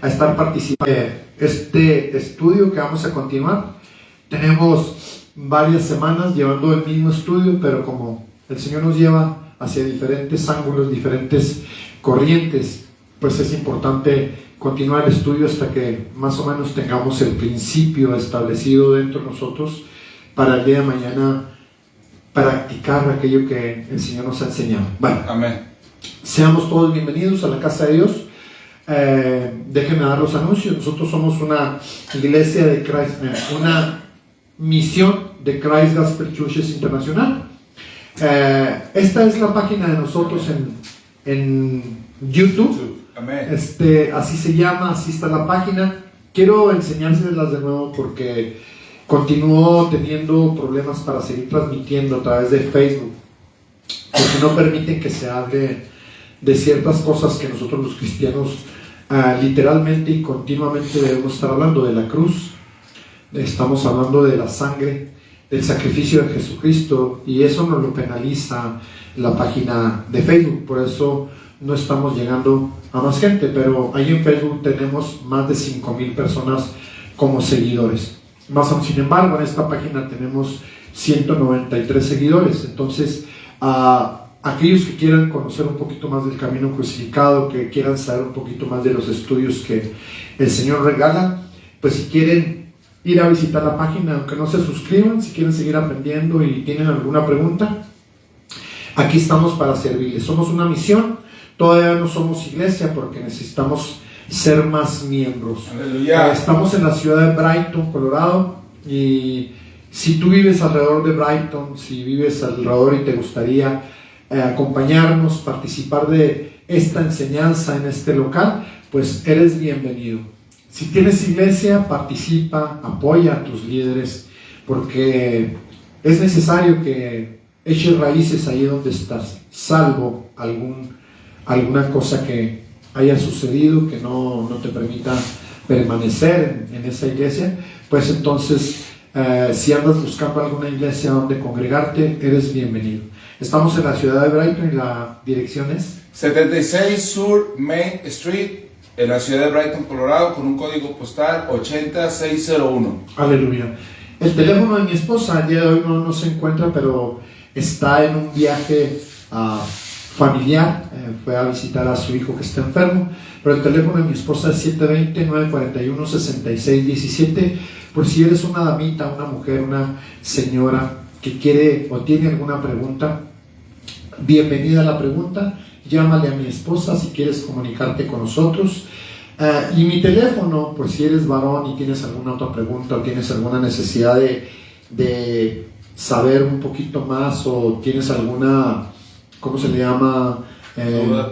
a estar participando en este estudio que vamos a continuar. Tenemos varias semanas llevando el mismo estudio, pero como el Señor nos lleva hacia diferentes ángulos, diferentes corrientes, pues es importante continuar el estudio hasta que más o menos tengamos el principio establecido dentro de nosotros para el día de mañana practicar aquello que el Señor nos ha enseñado. Bueno, amén. Seamos todos bienvenidos a la casa de Dios. Déjenme dar los anuncios. Nosotros somos una iglesia de Christ, una misión de Christ Gospel Churches Internacional. Esta es la página de nosotros en YouTube. Amén. Así se llama, así está la página. Quiero enseñárselas de nuevo porque continúo teniendo problemas para seguir transmitiendo a través de Facebook, porque no permiten que se hable de ciertas cosas que nosotros los cristianos literalmente y continuamente debemos estar hablando. De la cruz, estamos hablando de la sangre, del sacrificio de Jesucristo, y eso nos lo penaliza la página de Facebook. Por eso no estamos llegando a más gente, pero ahí en Facebook tenemos más de 5,000 personas como seguidores. Sin embargo, en esta página tenemos 193 seguidores. Entonces, aquellos que quieran conocer un poquito más del camino crucificado, que quieran saber un poquito más de los estudios que el Señor regala, pues si quieren ir a visitar la página, aunque no se suscriban, si quieren seguir aprendiendo y tienen alguna pregunta, aquí estamos para servirles. Somos una misión, todavía no somos iglesia porque necesitamos ser más miembros. Aleluya. Estamos en la ciudad de Brighton, Colorado, y si tú vives alrededor de Brighton, si vives alrededor y te gustaría acompañarnos, participar de esta enseñanza en este local, pues eres bienvenido. Si tienes iglesia, participa, apoya a tus líderes, porque es necesario que eches raíces ahí donde estás, salvo alguna cosa que haya sucedido que no te permita permanecer en esa iglesia. Pues entonces, si andas buscando alguna iglesia donde congregarte, eres bienvenido. Estamos en la ciudad de Brighton y la dirección es 76 Sur Main Street, en la ciudad de Brighton, Colorado, con un código postal 80601. Aleluya. El teléfono de mi esposa el día de hoy no se encuentra, pero está en un viaje familiar. Fue a visitar a su hijo que está enfermo, pero el teléfono de mi esposa es 720-941-6617. Por si eres una damita, una mujer, una señora que quiere o tiene alguna pregunta, bienvenida a la pregunta. Llámale a mi esposa si quieres comunicarte con nosotros. Y mi teléfono, por si eres varón y tienes alguna otra pregunta o tienes alguna necesidad de saber un poquito más, o tienes alguna, ¿cómo se le llama? Alguna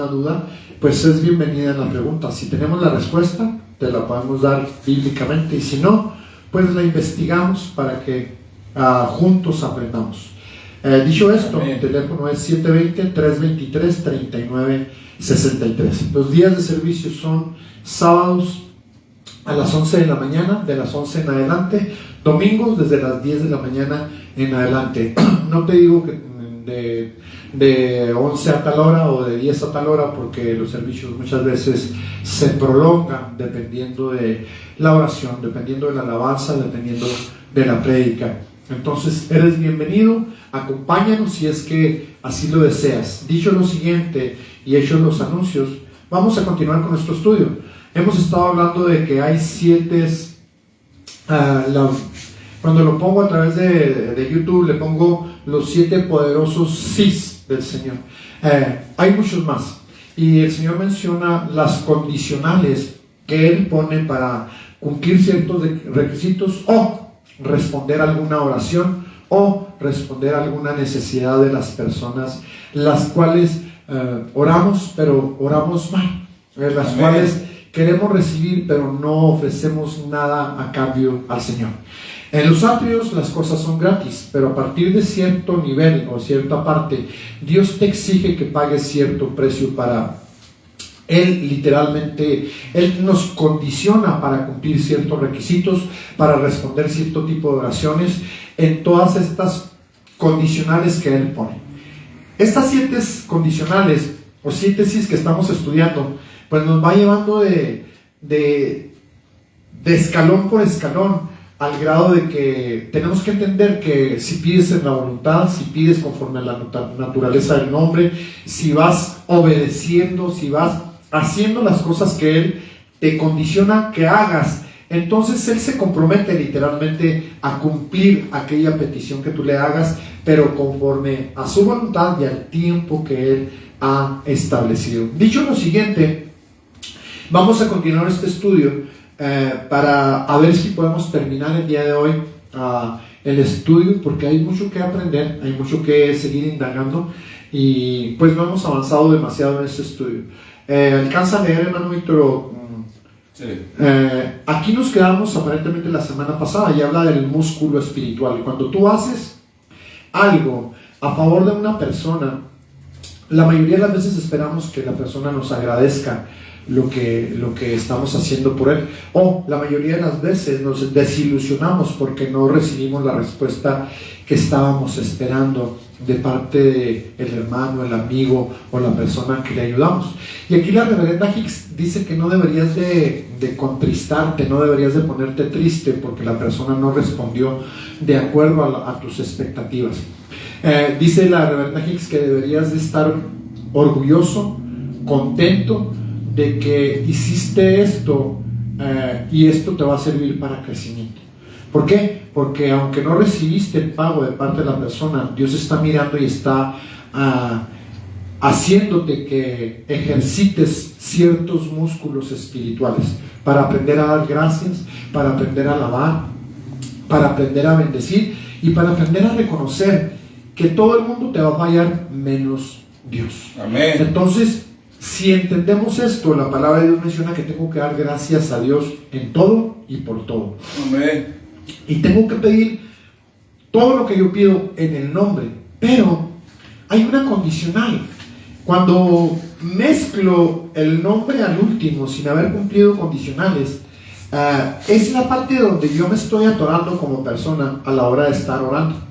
duda, pues es bienvenida en la pregunta. Si tenemos la respuesta, te la podemos dar bíblicamente, y si no, pues la investigamos para que juntos aprendamos. Dicho esto, mi teléfono es 720-323-3963. Los días de servicio son sábados a las 11 de la mañana, de las 11 en adelante, domingos desde las 10 de la mañana en adelante. No te digo que de 11 a tal hora o de 10 a tal hora, porque los servicios muchas veces se prolongan dependiendo de la oración, dependiendo de la alabanza, dependiendo de la prédica. Entonces eres bienvenido, acompáñanos si es que así lo deseas. Dicho lo siguiente y hechos los anuncios, vamos a continuar con nuestro estudio. Hemos estado hablando de que hay 7, cuando lo pongo a través de YouTube, le pongo los 7 poderosos sís del Señor. Hay muchos más, y el Señor menciona las condicionales que Él pone para cumplir ciertos requisitos, o responder a alguna oración, o responder a alguna necesidad de las personas, las cuales oramos, pero oramos mal, las Amén. cuales queremos recibir, pero no ofrecemos nada a cambio al Señor. En los atrios las cosas son gratis, pero a partir de cierto nivel o cierta parte, Dios te exige que pagues cierto precio para Él. Literalmente, Él nos condiciona para cumplir ciertos requisitos, para responder cierto tipo de oraciones, en todas estas condicionales que Él pone. Estas 7 condicionales o 7 sís que estamos estudiando pues nos va llevando de escalón por escalón, al grado de que tenemos que entender que si pides en la voluntad, si pides conforme a la naturaleza del nombre, si vas obedeciendo, si vas haciendo las cosas que Él te condiciona que hagas, entonces Él se compromete literalmente a cumplir aquella petición que tú le hagas, pero conforme a su voluntad y al tiempo que Él ha establecido. Dicho lo siguiente, vamos a continuar este estudio para a ver si podemos terminar el día de hoy el estudio, porque hay mucho que aprender, hay mucho que seguir indagando, y pues no hemos avanzado demasiado en este estudio. ¿Alcanza a leer, hermano Víctor? Sí. Aquí nos quedamos aparentemente la semana pasada y habla del músculo espiritual. Cuando tú haces algo a favor de una persona, la mayoría de las veces esperamos que la persona nos agradezca lo que estamos haciendo por él, o la mayoría de las veces nos desilusionamos porque no recibimos la respuesta que estábamos esperando de parte del hermano, el amigo o la persona que le ayudamos. Y aquí la reverenda Hicks dice que no deberías de contristarte, no deberías de ponerte triste porque la persona no respondió de acuerdo a tus expectativas. Dice la reverenda Hicks que deberías de estar orgulloso, contento de que hiciste esto, y esto te va a servir para crecimiento. ¿Por qué? Porque aunque no recibiste el pago de parte de la persona, Dios está mirando y está haciéndote que ejercites ciertos músculos espirituales para aprender a dar gracias, para aprender a alabar, para aprender a bendecir y para aprender a reconocer que todo el mundo te va a fallar menos Dios. Amén. Entonces, si entendemos esto, la palabra de Dios menciona que tengo que dar gracias a Dios en todo y por todo. Amén. Y tengo que pedir todo lo que yo pido en el nombre, pero hay una condicional. Cuando mezclo el nombre al último sin haber cumplido condicionales, es la parte donde yo me estoy atorando como persona a la hora de estar orando.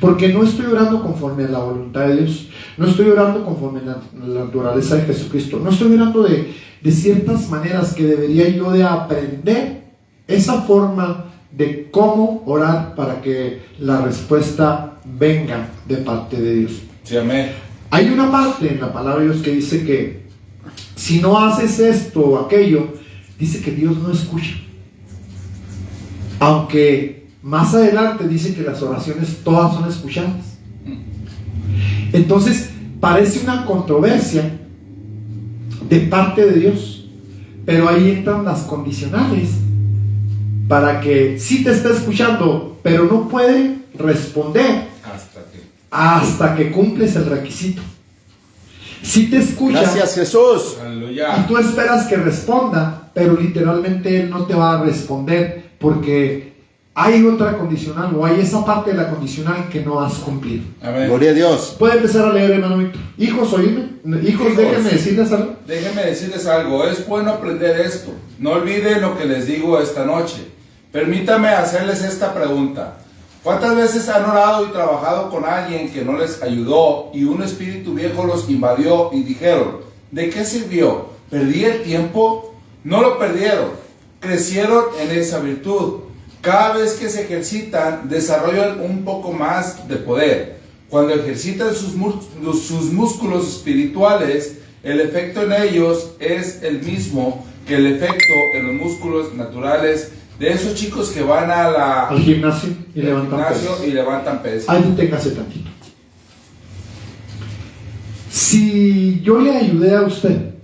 Porque no estoy orando conforme a la voluntad de Dios, no estoy orando conforme a la naturaleza de Jesucristo, no estoy orando de ciertas maneras que debería yo de aprender esa forma de cómo orar para que la respuesta venga de parte de Dios. Sí, amén. Hay una parte en la palabra de Dios que dice que si no haces esto o aquello, dice que Dios no escucha. Aunque más adelante dice que las oraciones todas son escuchadas. Entonces parece una controversia de parte de Dios, pero ahí entran las condicionales para que sí te está escuchando, pero no puede responder hasta que cumples el requisito. Sí te escucha. Gracias, Jesús. Aleluya. Y tú esperas que responda, pero literalmente Él no te va a responder porque hay otra condicional, o hay esa parte de la condicional que no has cumplido. Amén. Gloria a Dios. Puede empezar a leer, hermano Víctor. Hijos, oíme. Hijos, déjenme decirles algo. Déjenme decirles algo, es bueno aprender esto. No olviden lo que les digo esta noche. Permítame hacerles esta pregunta. ¿Cuántas veces han orado y trabajado con alguien que no les ayudó y un espíritu viejo los invadió y dijeron, ¿de qué sirvió? ¿Perdí el tiempo? No lo perdieron. Crecieron en esa virtud. Cada vez que se ejercitan, desarrollan un poco más de poder. Cuando ejercitan sus músculos espirituales, el efecto en ellos es el mismo que el efecto en los músculos naturales de esos chicos que van al gimnasio y levantan pesas. Ahí deténgase tantito. Si yo le ayudé a usted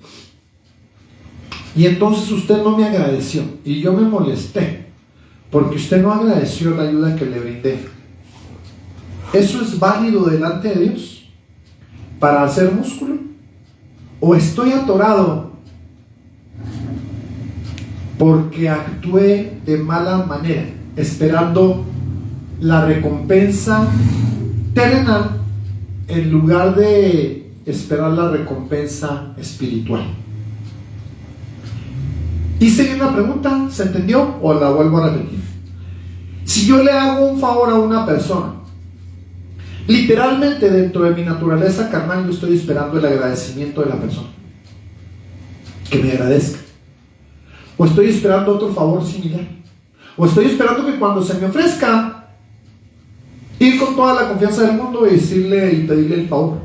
y entonces usted no me agradeció y yo me molesté porque usted no agradeció la ayuda que le brindé, ¿eso es válido delante de Dios para hacer músculo? ¿O estoy atorado porque actué de mala manera, esperando la recompensa terrenal en lugar de esperar la recompensa espiritual? ¿Hice bien la pregunta? ¿Se entendió? ¿O la vuelvo a repetir? Si yo le hago un favor a una persona, literalmente dentro de mi naturaleza carnal yo estoy esperando el agradecimiento de la persona. que me agradezca. O estoy esperando otro favor similar. O estoy esperando que cuando se me ofrezca, ir con toda la confianza del mundo y decirle y pedirle el favor.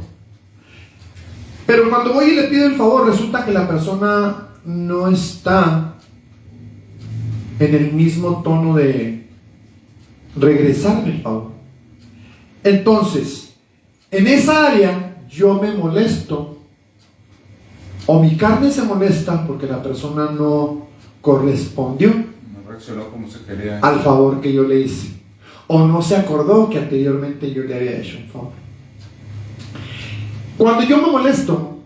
Pero cuando voy y le pido el favor, resulta que la persona no está en el mismo tono de regresarme el favor. Entonces, en esa área yo me molesto, o mi carne se molesta porque la persona no correspondió, No reaccionó como se quería al favor que yo le hice, o no se acordó que anteriormente yo le había hecho un favor. Cuando yo me molesto,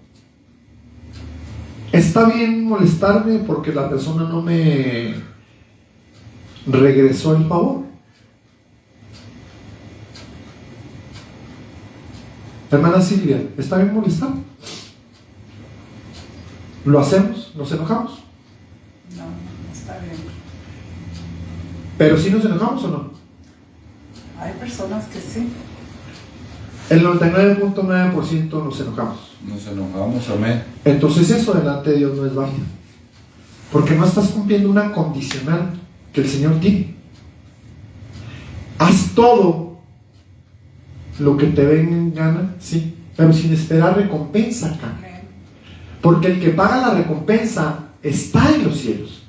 está bien molestarme porque la persona no me regresó el favor. Hermana Silvia, ¿está bien molestar? ¿Lo hacemos? ¿Nos enojamos? No, no está bien. ¿Pero sí nos enojamos o no? Hay personas que sí. El 99.9% nos enojamos. Nos enojamos, amén. Entonces eso delante de Dios no es válido, porque no estás cumpliendo una condicional que el Señor tiene. Haz todo lo que te venga en gana, sí, pero sin esperar recompensa acá, Amén. porque el que paga la recompensa está en los cielos.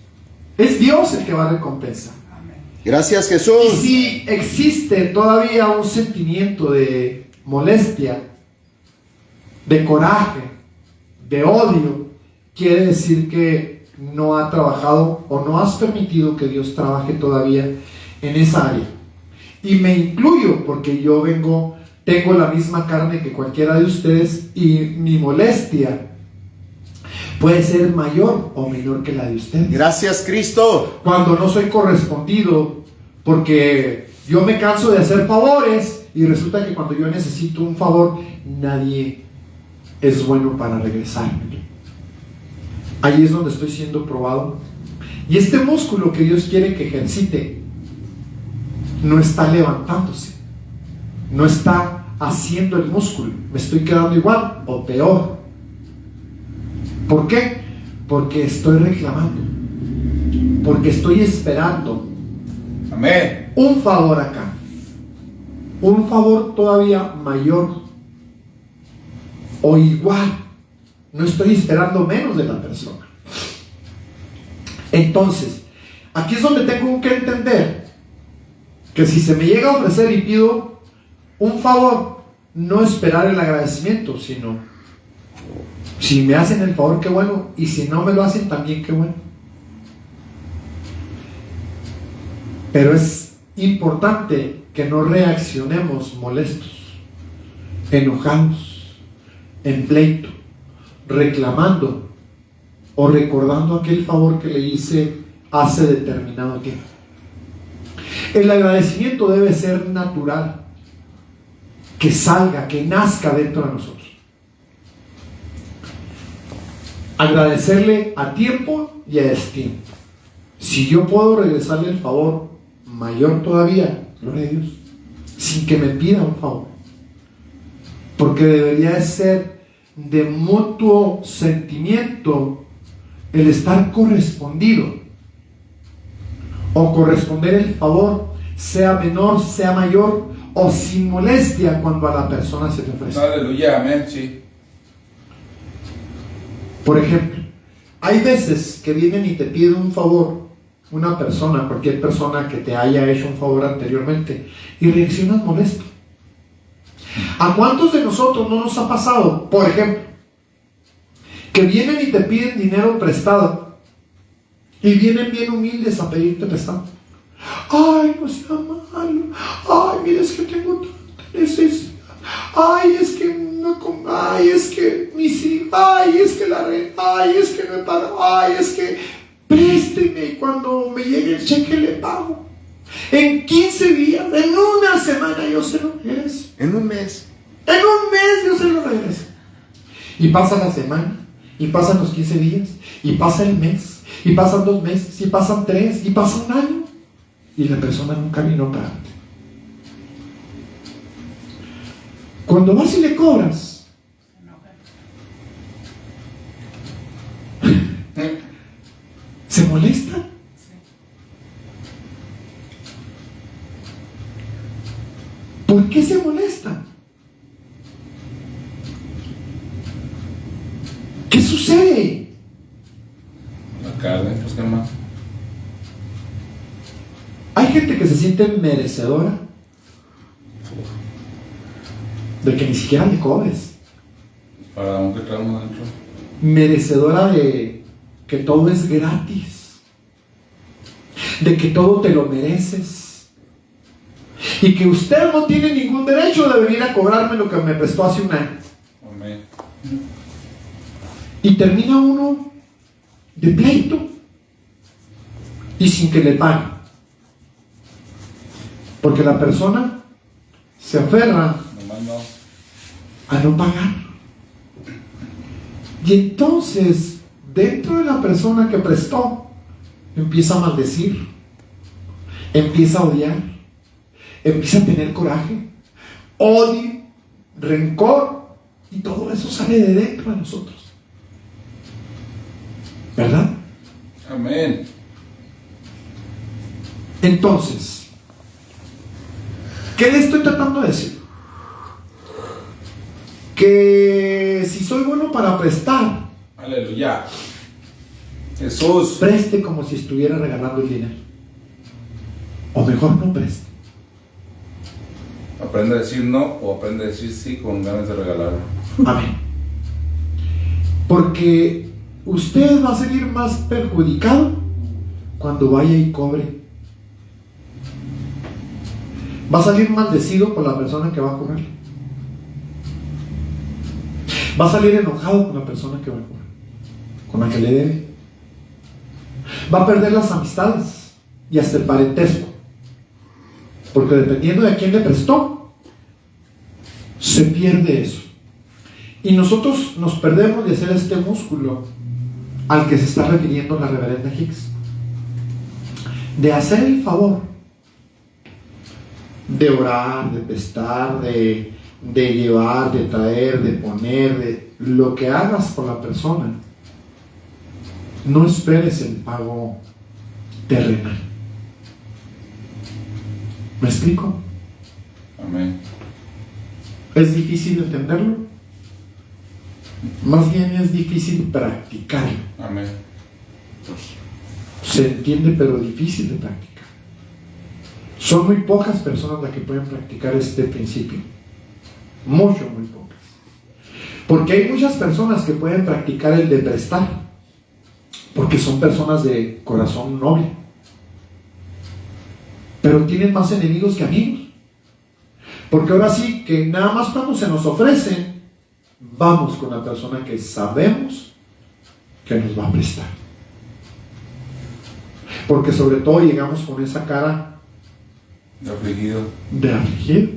Es Dios el que va a recompensar. Amén. Gracias, Y Jesús. si existe todavía un sentimiento de molestia, de coraje, de odio, quiere decir que no ha trabajado o no has permitido que Dios trabaje todavía en esa área. Y me incluyo porque yo tengo la misma carne que cualquiera de ustedes, y mi molestia puede ser mayor o menor que la de ustedes. Gracias, Cristo. Cuando no soy correspondido, porque yo me canso de hacer favores y resulta que cuando yo necesito un favor, nadie es bueno para regresarme. Ahí es donde estoy siendo probado. Y este músculo que Dios quiere que ejercite no está levantándose, no está haciendo el músculo. Me estoy quedando igual o peor. ¿Por qué? Porque estoy reclamando, porque estoy esperando Amén. un favor acá, un favor todavía mayor o igual. No estoy esperando menos de la persona. Entonces, aquí es donde tengo que entender que si se me llega a ofrecer y pido un favor, no esperar el agradecimiento, sino si me hacen el favor, qué bueno, y si no me lo hacen, también qué bueno. Pero es importante que no reaccionemos molestos, enojados, en pleito, reclamando o recordando aquel favor que le hice hace determinado tiempo. El agradecimiento debe ser natural, que salga, que nazca dentro de nosotros. Agradecerle a tiempo y a destiempo. Si yo puedo regresarle el favor mayor todavía, gloria a Dios, sin que me pida un favor, porque debería de ser de mutuo sentimiento el estar correspondido, o corresponder el favor, sea menor, sea mayor, o sin molestia cuando a la persona se le ofrece. Aleluya, amén, sí. Por ejemplo, hay veces que vienen y te piden un favor, una persona, cualquier persona que te haya hecho un favor anteriormente, y reaccionas molesto. ¿A cuántos de nosotros no nos ha pasado, por ejemplo, que vienen y te piden dinero prestado y vienen bien humildes a pedirte prestado? Ay, no sea malo. Ay, mira, es que tengo tanta necesidad. Ay, es que no ay, es que mis hijos, ay, es que la renta, ay, es que no he pagado, ay, es que présteme y cuando me llegue el cheque le pago. En 15 días, en una semana yo se lo regreso. En un mes. En un mes yo se lo regreso. Y pasa la semana, y pasan los 15 días, y pasa el mes, y pasan 2 meses, y pasan 3, y pasa un año, y la persona nunca vino a pagarte. Cuando vas y le cobras, ¿Se molesta? Sí. ¿Por qué se molesta? ¿Qué sucede? La carne, pues qué más. Hay gente que se siente merecedora de que ni siquiera le cobres. Para aunque traemos dentro. Merecedora de que todo es gratis, de que todo te lo mereces y que usted no tiene ningún derecho de venir a cobrarme lo que me prestó hace un año. Amén. Y termina uno de pleito y sin que le pague, porque la persona se aferra Nomás no. a no pagar. Y entonces, dentro de la persona que prestó, empieza a maldecir, empieza a odiar, empieza a tener coraje, odio, rencor, y todo eso sale de dentro de nosotros. ¿Verdad? Amén. Entonces, ¿qué le estoy tratando de decir? Que si soy bueno para prestar, Aleluya. Jesús. preste como si estuviera regalando el dinero. O mejor no preste. Aprende a decir no o aprende a decir sí con ganas de regalarlo. Amén. Porque usted va a salir más perjudicado cuando vaya y cobre. Va a salir maldecido por la persona que va a cobrar. Va a salir enojado con la persona que va a cobrar, con la que le debe. Va a perder las amistades y hasta el parentesco. Porque dependiendo de a quién le prestó, se pierde eso. Y nosotros nos perdemos de hacer este músculo al que se está refiriendo la reverenda Hicks, de hacer el favor de orar, de prestar, de llevar, de traer, de poner, de lo que hagas por la persona. No esperes el pago terrenal. ¿Me explico? Amén. ¿Es difícil entenderlo? Más bien es difícil practicarlo. Amén. Se entiende, pero difícil de practicar. Son muy pocas personas las que pueden practicar este principio. Muy pocas. Porque hay muchas personas que pueden practicar el de prestar, porque son personas de corazón noble, pero tienen más enemigos que amigos. Porque ahora sí que nada más cuando se nos ofrecen, vamos con la persona que sabemos que nos va a prestar. Porque sobre todo llegamos con esa cara De afligido. de afligido.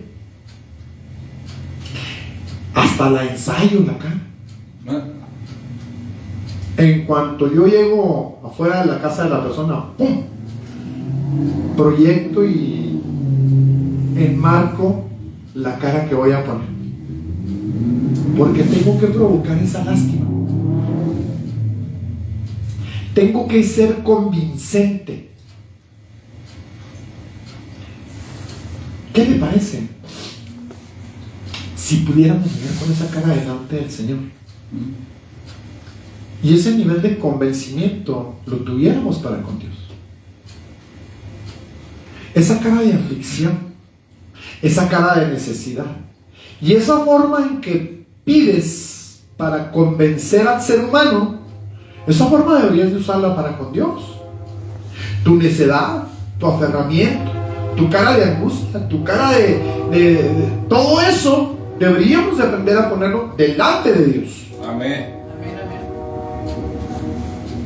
Hasta la ensayo la cara. ¿Ah? En cuanto yo llego afuera de la casa de la persona, ¡pum!, proyecto y enmarco la cara que voy a poner, porque tengo que provocar esa lástima, tengo que ser convincente. ¿Qué le parece si pudiéramos llegar con esa cara delante del Señor y ese nivel de convencimiento lo tuviéramos para con Dios? Esa cara de aflicción, esa cara de necesidad y esa forma en que pides para convencer al ser humano, esa forma deberías de usarla para con Dios. Tu necedad, tu aferramiento, tu cara de angustia, tu cara de todo eso, deberíamos de aprender a ponerlo delante de Dios. Amén. Amén, amén.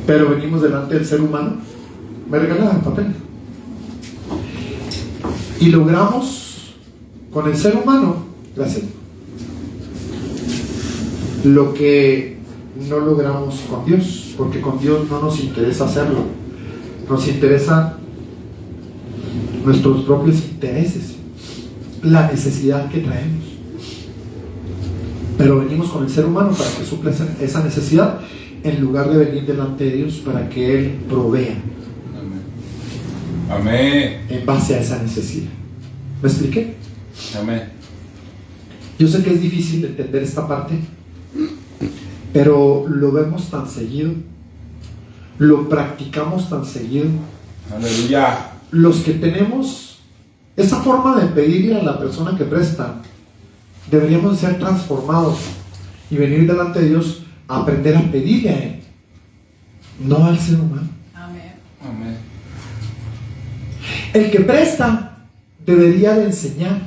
Pero venimos delante del ser humano. ¿Me regalas el papel? Y logramos con el ser humano, gracias, lo que no logramos con Dios, porque con Dios no nos interesa hacerlo. Nos interesa nuestros propios intereses, la necesidad que traemos. Pero venimos con el ser humano para que supla esa necesidad en lugar de venir delante de Dios para que Él provea. Amén. Amén. En base a esa necesidad. ¿Me expliqué? Amén. Yo sé que es difícil entender esta parte, pero lo vemos tan seguido, lo practicamos tan seguido. Aleluya. Los que tenemos esa forma de pedirle a la persona que presta, deberíamos ser transformados y venir delante de Dios a aprender a pedirle a Él, no al ser humano. Amén. Amén. El que presta debería de enseñar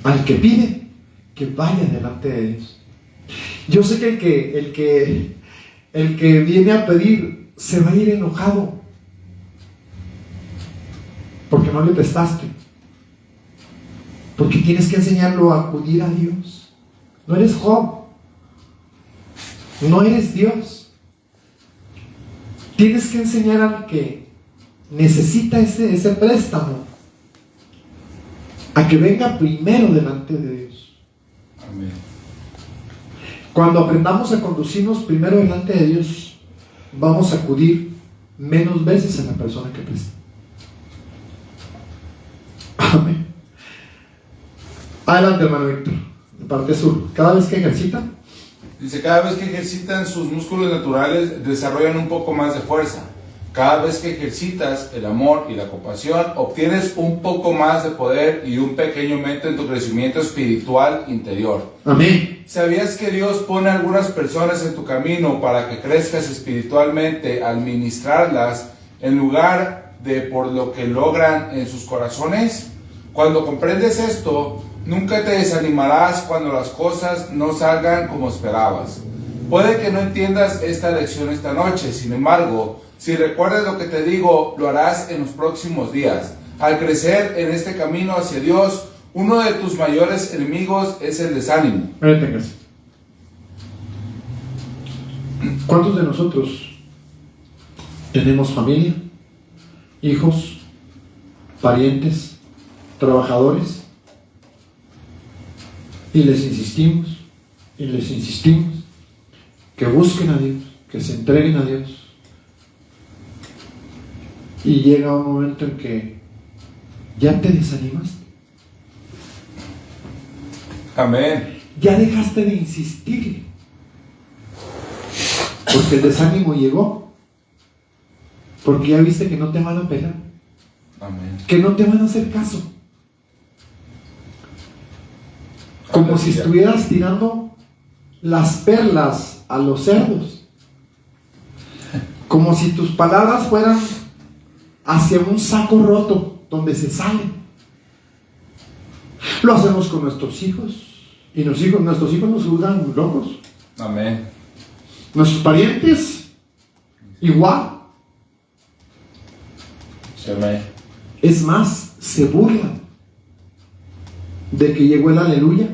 al que pide que vaya delante de Dios. Yo sé que el que viene a pedir se va a ir enojado porque no le prestaste, porque tienes que enseñarlo a acudir a Dios. No eres Job, no eres Dios. Tienes que enseñar al que necesita ese préstamo a que venga primero delante de Dios. Amén. Cuando aprendamos a conducirnos primero delante de Dios, vamos a acudir menos veces a la persona que presta. Amén. Adelante, hermano Víctor, de parte sur. Cada vez que ejercitan, Dice, cada vez que ejercitan sus músculos naturales, desarrollan un poco más de fuerza. Cada vez que ejercitas el amor y la compasión, obtienes un poco más de poder y un pequeño aumento en tu crecimiento espiritual interior. amén. ¿Sabías que Dios pone algunas personas en tu camino para que crezcas espiritualmente al ministrarlas en lugar de por lo que logran en sus corazones? Cuando comprendes esto, nunca te desanimarás cuando las cosas no salgan como esperabas. Puede que no entiendas esta lección esta noche, sin embargo, si recuerdas lo que te digo, lo harás en los próximos días. Al crecer en este camino hacia Dios, uno de tus mayores enemigos es el desánimo. Téngase. ¿Cuántos de nosotros tenemos familia, hijos, parientes, trabajadores? Y les insistimos que busquen a Dios, que se entreguen a Dios. Y llega un momento en que ya te desanimaste. Amén. Ya dejaste de insistir. Porque el desánimo llegó. Porque ya viste que no te van a pelar. Amén. Que no te van a hacer caso. Como si estuvieras tirando las perlas a los cerdos. Como si tus palabras fueran hacia un saco roto donde se salen. Lo hacemos con nuestros hijos. Y nuestros hijos nos juzgan locos. Amén. Nuestros parientes, igual. Amén. Es más, se burlan de que llegó el aleluya,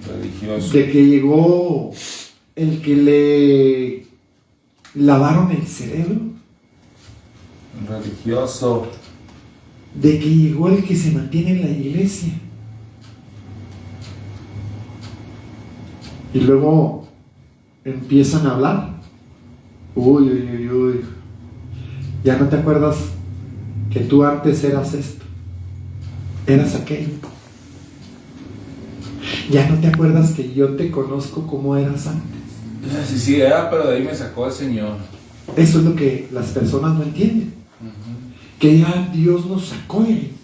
Religioso. de que llegó el que le lavaron el cerebro, Religioso. de que llegó el que se mantiene en la iglesia. Y luego empiezan a hablar. Uy. Ya no te acuerdas que tú antes eras esto, eras aquello. Ya no te acuerdas que yo te conozco como eras antes. Sí, era, pero de ahí me sacó el Señor. Eso es lo que las personas no entienden. Que ya Dios nos sacó de ahí.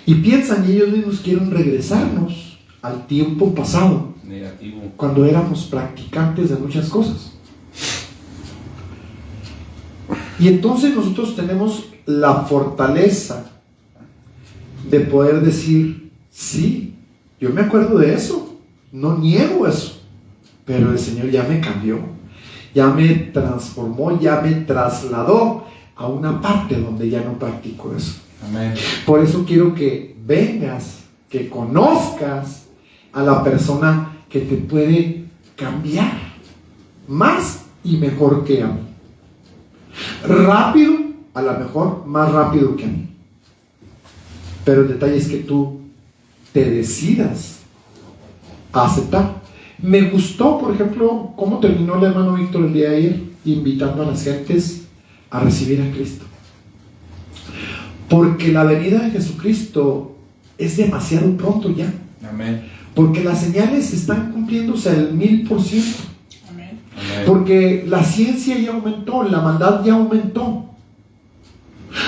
Y piensan, y ellos mismos quieren regresarnos al tiempo pasado, Negativo. cuando éramos practicantes de muchas cosas. Y entonces nosotros tenemos la fortaleza de poder decir, sí, yo me acuerdo de eso, no niego eso, pero el Señor ya me cambió, ya me transformó, ya me trasladó a una parte donde ya no practico eso. Amén. Por eso quiero que vengas, que conozcas a la persona que te puede cambiar más y mejor que a mí. Rápido, a lo mejor más rápido que a mí. Pero el detalle es que tú te decidas a aceptar. Me gustó, por ejemplo, cómo terminó el hermano Víctor el día de ayer, invitando a las gentes a recibir a Cristo. Porque la venida de Jesucristo es demasiado pronto ya. Amén. Porque las señales están cumpliéndose al 1000%. Amén. Amén. Porque la ciencia ya aumentó, la maldad ya aumentó.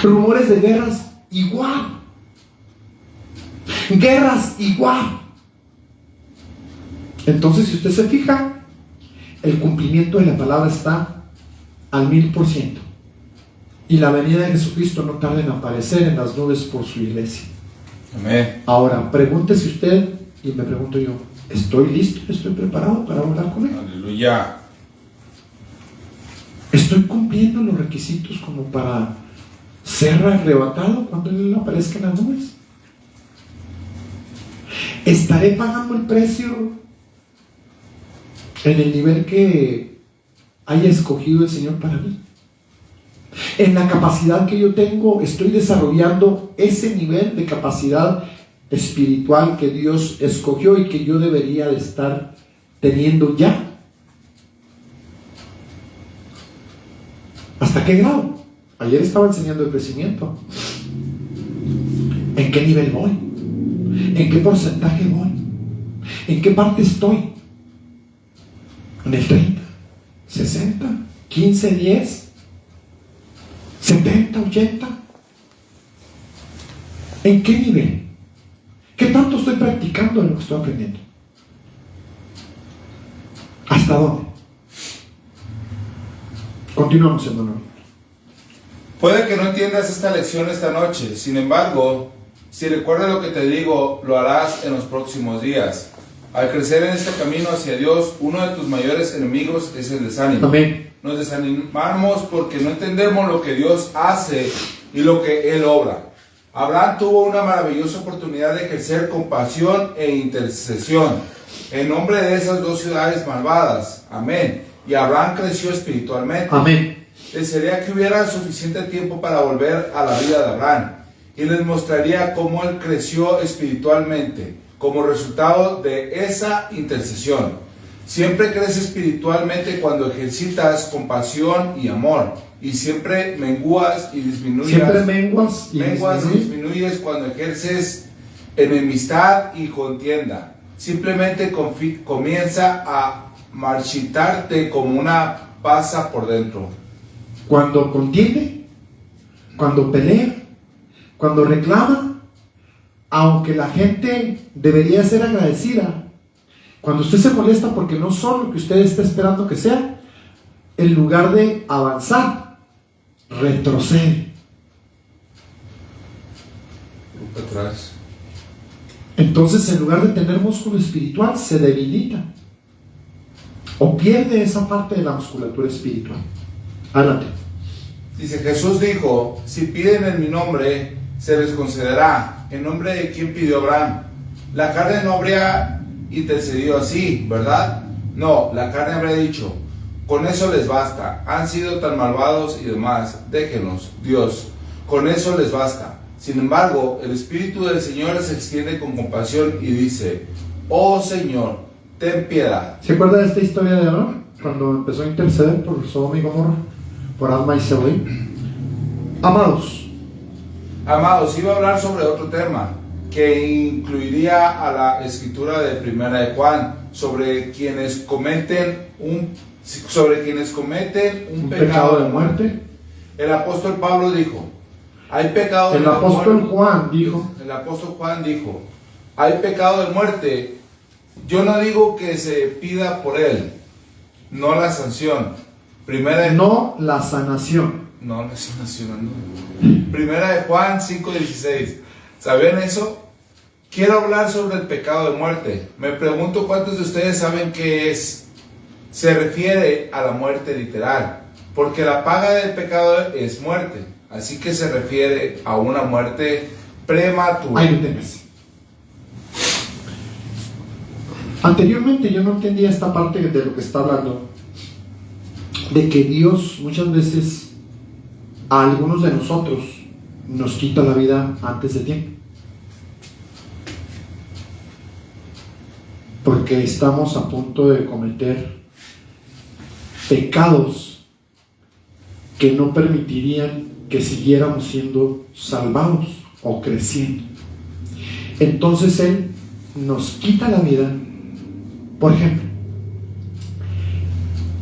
Rumores de guerras, igual. Guerras, igual. Entonces, si usted se fija, el cumplimiento de la palabra está al 1000%. Y la venida de Jesucristo no tarda en aparecer en las nubes por su iglesia. Amén. Ahora, pregúntese usted, y me pregunto yo, ¿estoy listo? ¿Estoy preparado para volar con él? Aleluya. ¿Estoy cumpliendo los requisitos como para ser arrebatado cuando él aparezca en las nubes? ¿Estaré pagando el precio en el nivel que haya escogido el Señor para mí? En la capacidad que yo tengo, estoy desarrollando ese nivel de capacidad espiritual que Dios escogió y que yo debería de estar teniendo ya. ¿Hasta qué grado? Ayer estaba enseñando el crecimiento. ¿En qué nivel voy? ¿En qué porcentaje voy? ¿En qué parte estoy? ¿En el 30? ¿60? ¿15? ¿10? ¿70? ¿80? ¿En qué nivel? ¿Qué tanto estoy practicando en lo que estoy aprendiendo? ¿Hasta dónde? Continuamos, hermano. Puede que no entiendas esta lección esta noche, sin embargo, si recuerdas lo que te digo, lo harás en los próximos días. Al crecer en este camino hacia Dios, uno de tus mayores enemigos es el desánimo. Amén. Nos desanimamos porque no entendemos lo que Dios hace y lo que Él obra. Abraham tuvo una maravillosa oportunidad de ejercer compasión e intercesión en nombre de esas dos ciudades malvadas. Amén. Y Abraham creció espiritualmente. Amén. Desearía que hubiera suficiente tiempo para volver a la vida de Abraham y les mostraría cómo él creció espiritualmente como resultado de esa intercesión. Siempre creces espiritualmente cuando ejercitas compasión y amor, y siempre menguas y disminuyes. Siempre menguas y disminuyes cuando ejerces enemistad y contienda. Simplemente comienza a marchitarte como una pasa por dentro. Cuando contiene, cuando pelea, cuando reclama, aunque la gente debería ser agradecida, cuando usted se molesta porque no son lo que usted está esperando que sea, en lugar de avanzar, retrocede. Atrás. Entonces, en lugar de tener músculo espiritual, se debilita o pierde esa parte de la musculatura espiritual. Adelante. Dice, Jesús dijo, si piden en mi nombre, se les concederá. ¿En nombre de quién pidió Abraham? La carne no habría intercedido así, ¿verdad? No, la carne habría dicho, con eso les basta. Han sido tan malvados y demás. Déjenos, Dios, con eso les basta. Sin embargo, el Espíritu del Señor se extiende con compasión y dice, oh Señor, ten piedad. ¿Se acuerda de esta historia de Abraham? Cuando empezó a interceder por Sodoma y Gomorra, por Adma y Zeboim. Amados, iba a hablar sobre otro tema que incluiría a la escritura de Primera de Juan sobre quienes cometen un pecado de muerte. El apóstol Pablo dijo, hay pecado de muerte. El apóstol Juan dijo, hay pecado de muerte. Yo no digo que se pida por él, no la sanción. No la sanación. Primera de Juan 5:16. ¿Sabían eso? Quiero hablar sobre el pecado de muerte. Me pregunto cuántos de ustedes saben qué es. Se refiere a la muerte literal, porque la paga del pecado es muerte. Así que se refiere a una muerte prematura. Ahí lo tienes. Anteriormente yo no entendía esta parte de lo que está hablando, de que Dios muchas veces a algunos de nosotros nos quita la vida antes de tiempo. porque estamos a punto de cometer pecados que no permitirían que siguiéramos siendo salvados o creciendo. Entonces Él nos quita la vida. Por ejemplo,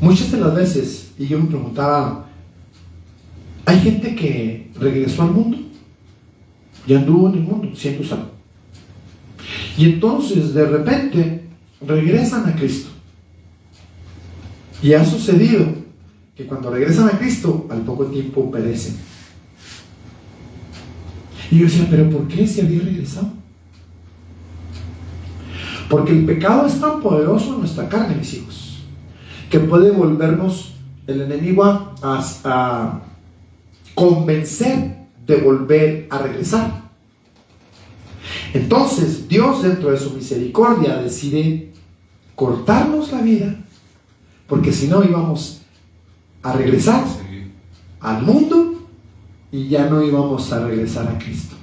muchas de las veces, y yo me preguntaba, hay gente que regresó al mundo y anduvo en el mundo siendo salvo, y entonces de repente regresan a Cristo, y ha sucedido que cuando regresan a Cristo al poco tiempo perecen. Y yo decía, pero ¿por qué se había regresado? Porque el pecado es tan poderoso en nuestra carne, mis hijos, que puede volvernos el enemigo a convencer de volver a regresar. Entonces Dios, dentro de su misericordia, decide cortarnos la vida, porque si no íbamos a regresar al mundo y ya no íbamos a regresar a Cristo.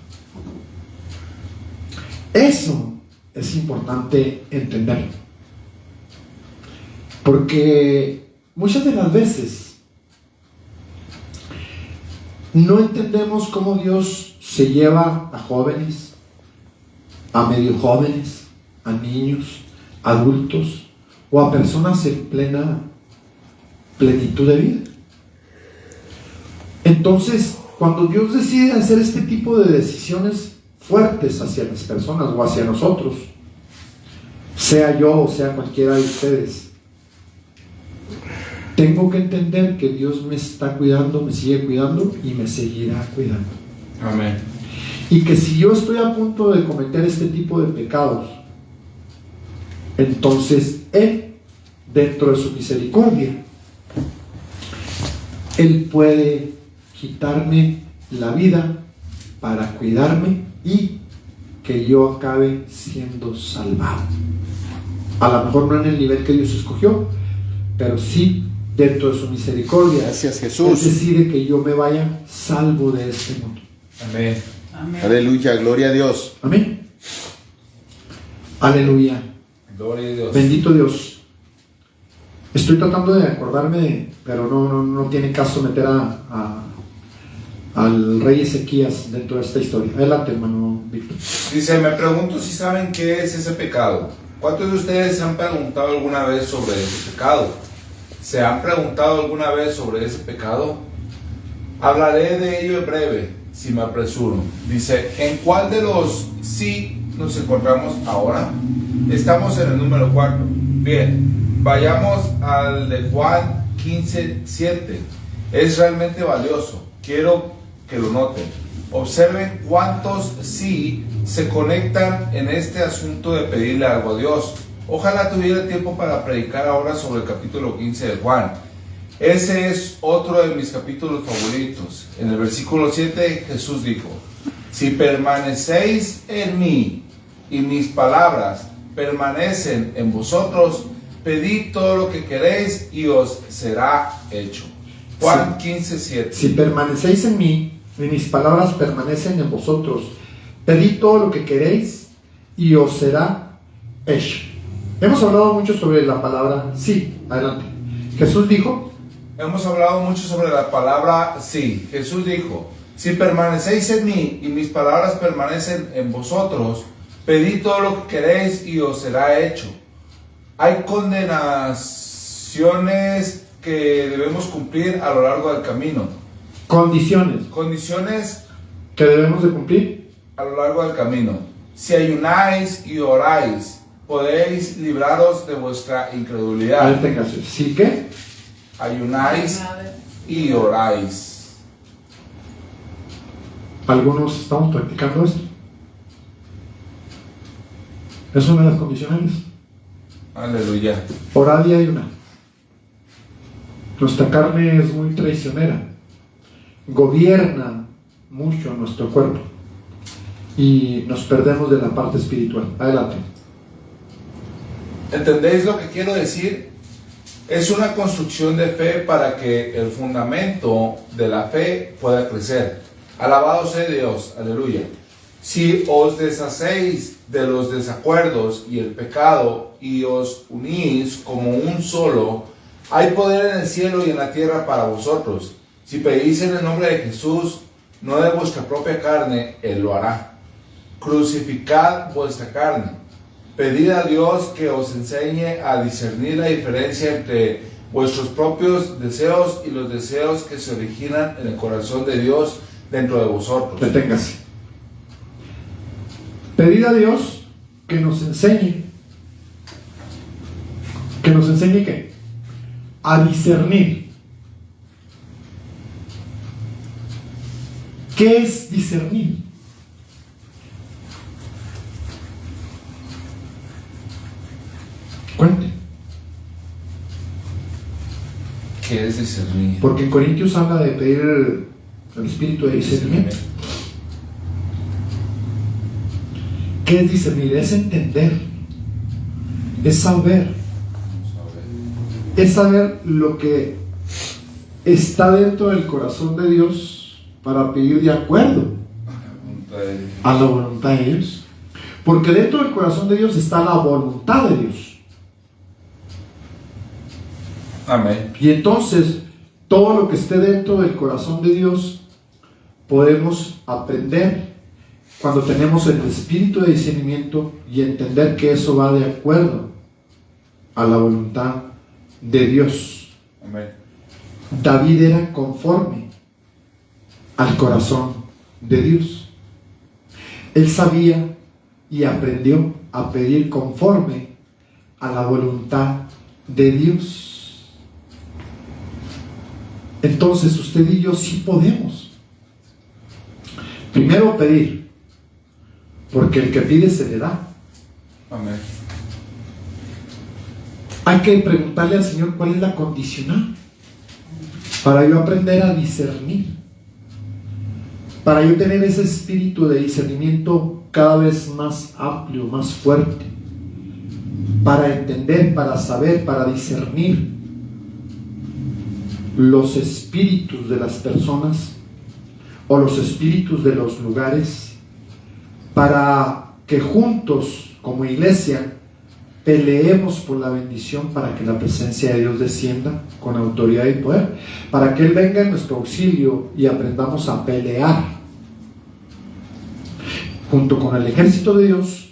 Eso es importante entenderlo, porque muchas de las veces no entendemos cómo Dios se lleva a jóvenes, a medio jóvenes, a niños, adultos o a personas en plena plenitud de vida. Entonces, cuando Dios decide hacer este tipo de decisiones fuertes hacia las personas o hacia nosotros, sea yo o sea cualquiera de ustedes, tengo que entender que Dios me está cuidando, me sigue cuidando y me seguirá cuidando. Amén. Y que si yo estoy a punto de cometer este tipo de pecados, entonces Él, dentro de su misericordia, Él puede quitarme la vida para cuidarme y que yo acabe siendo salvado. A lo mejor no en el nivel que Dios escogió, pero sí dentro de su misericordia. Gracias, Jesús. Él decide que yo me vaya salvo de este mundo. Amén. Amén. Aleluya, gloria a Dios. Amén. Aleluya. Gloria a Dios. Bendito Dios. Estoy tratando de acordarme, pero no tiene caso meter al rey Ezequías dentro de esta historia. Adelante, hermano Víctor. Dice, me pregunto si saben qué es ese pecado. ¿Cuántos de ustedes se han preguntado alguna vez sobre ese pecado? ¿Se han preguntado alguna vez sobre ese pecado? Hablaré de ello en breve, si me apresuro. Dice, ¿en cuál de los sí nos encontramos ahora? Estamos en el número 4. Bien, vayamos al de Juan 15:7. Es realmente valioso. Quiero que lo noten. Observen cuántos sí se conectan en este asunto de pedirle algo a Dios. Ojalá tuviera tiempo para predicar ahora sobre el capítulo 15 de Juan. Ese es otro de mis capítulos favoritos. En el versículo 7 Jesús dijo, si permanecéis en mí y mis palabras permanecen en vosotros, pedid todo lo que queréis y os será hecho. Juan 15:7. Si permanecéis en mí y mis palabras permanecen en vosotros, pedid todo lo que queréis y os será hecho. Hemos hablado mucho sobre la palabra sí. Adelante. Jesús dijo. Hemos hablado mucho sobre la palabra sí. Jesús dijo, si permanecéis en mí y mis palabras permanecen en vosotros, pedid todo lo que queréis y os será hecho. Hay condenaciones que debemos cumplir a lo largo del camino. Condiciones que debemos de cumplir a lo largo del camino. Si ayunáis y oráis, podéis libraros de vuestra incredulidad. Ahí tengas. ¿Sí qué? Ayunáis y oráis. Algunos estamos practicando esto. Es una de las condiciones. Aleluya. Orad y ayunar. Nuestra carne es muy traicionera. Gobierna mucho nuestro cuerpo. Y nos perdemos de la parte espiritual. Adelante. ¿Entendéis lo que quiero decir? Es una construcción de fe para que el fundamento de la fe pueda crecer. Alabado sea Dios. Aleluya. Si os deshacéis de los desacuerdos y el pecado y os unís como un solo, hay poder en el cielo y en la tierra para vosotros. Si pedís en el nombre de Jesús, no de vuestra propia carne, Él lo hará. Crucificad vuestra carne. Pedid a Dios que os enseñe a discernir la diferencia entre vuestros propios deseos y los deseos que se originan en el corazón de Dios dentro de vosotros. Deténgase. Pedid a Dios que nos enseñe. ¿Que nos enseñe qué? A discernir. ¿Qué es discernir? Cuente. ¿Qué es discernir? Porque en Corintios habla de pedir el espíritu de discernimiento. ¿Qué es discernir? Es entender, es saber, lo que está dentro del corazón de Dios para pedir de acuerdo a la voluntad de Dios. Porque dentro del corazón de Dios está la voluntad de Dios. Amén. Y entonces, todo lo que esté dentro del corazón de Dios, podemos aprender cuando tenemos el espíritu de discernimiento y entender que eso va de acuerdo a la voluntad de Dios. Amén. David era conforme al corazón de Dios. Él sabía y aprendió a pedir conforme a la voluntad de Dios. Entonces usted y yo sí podemos. Primero pedir, porque el que pide se le da. Amén. Hay que preguntarle al Señor cuál es la condicional para yo aprender a discernir, para yo tener ese espíritu de discernimiento cada vez más amplio, más fuerte, para entender, para saber, para discernir los espíritus de las personas o los espíritus de los lugares, para que juntos como iglesia peleemos por la bendición para que la presencia de Dios descienda con autoridad y poder, para que Él venga en nuestro auxilio y aprendamos a pelear junto con el ejército de Dios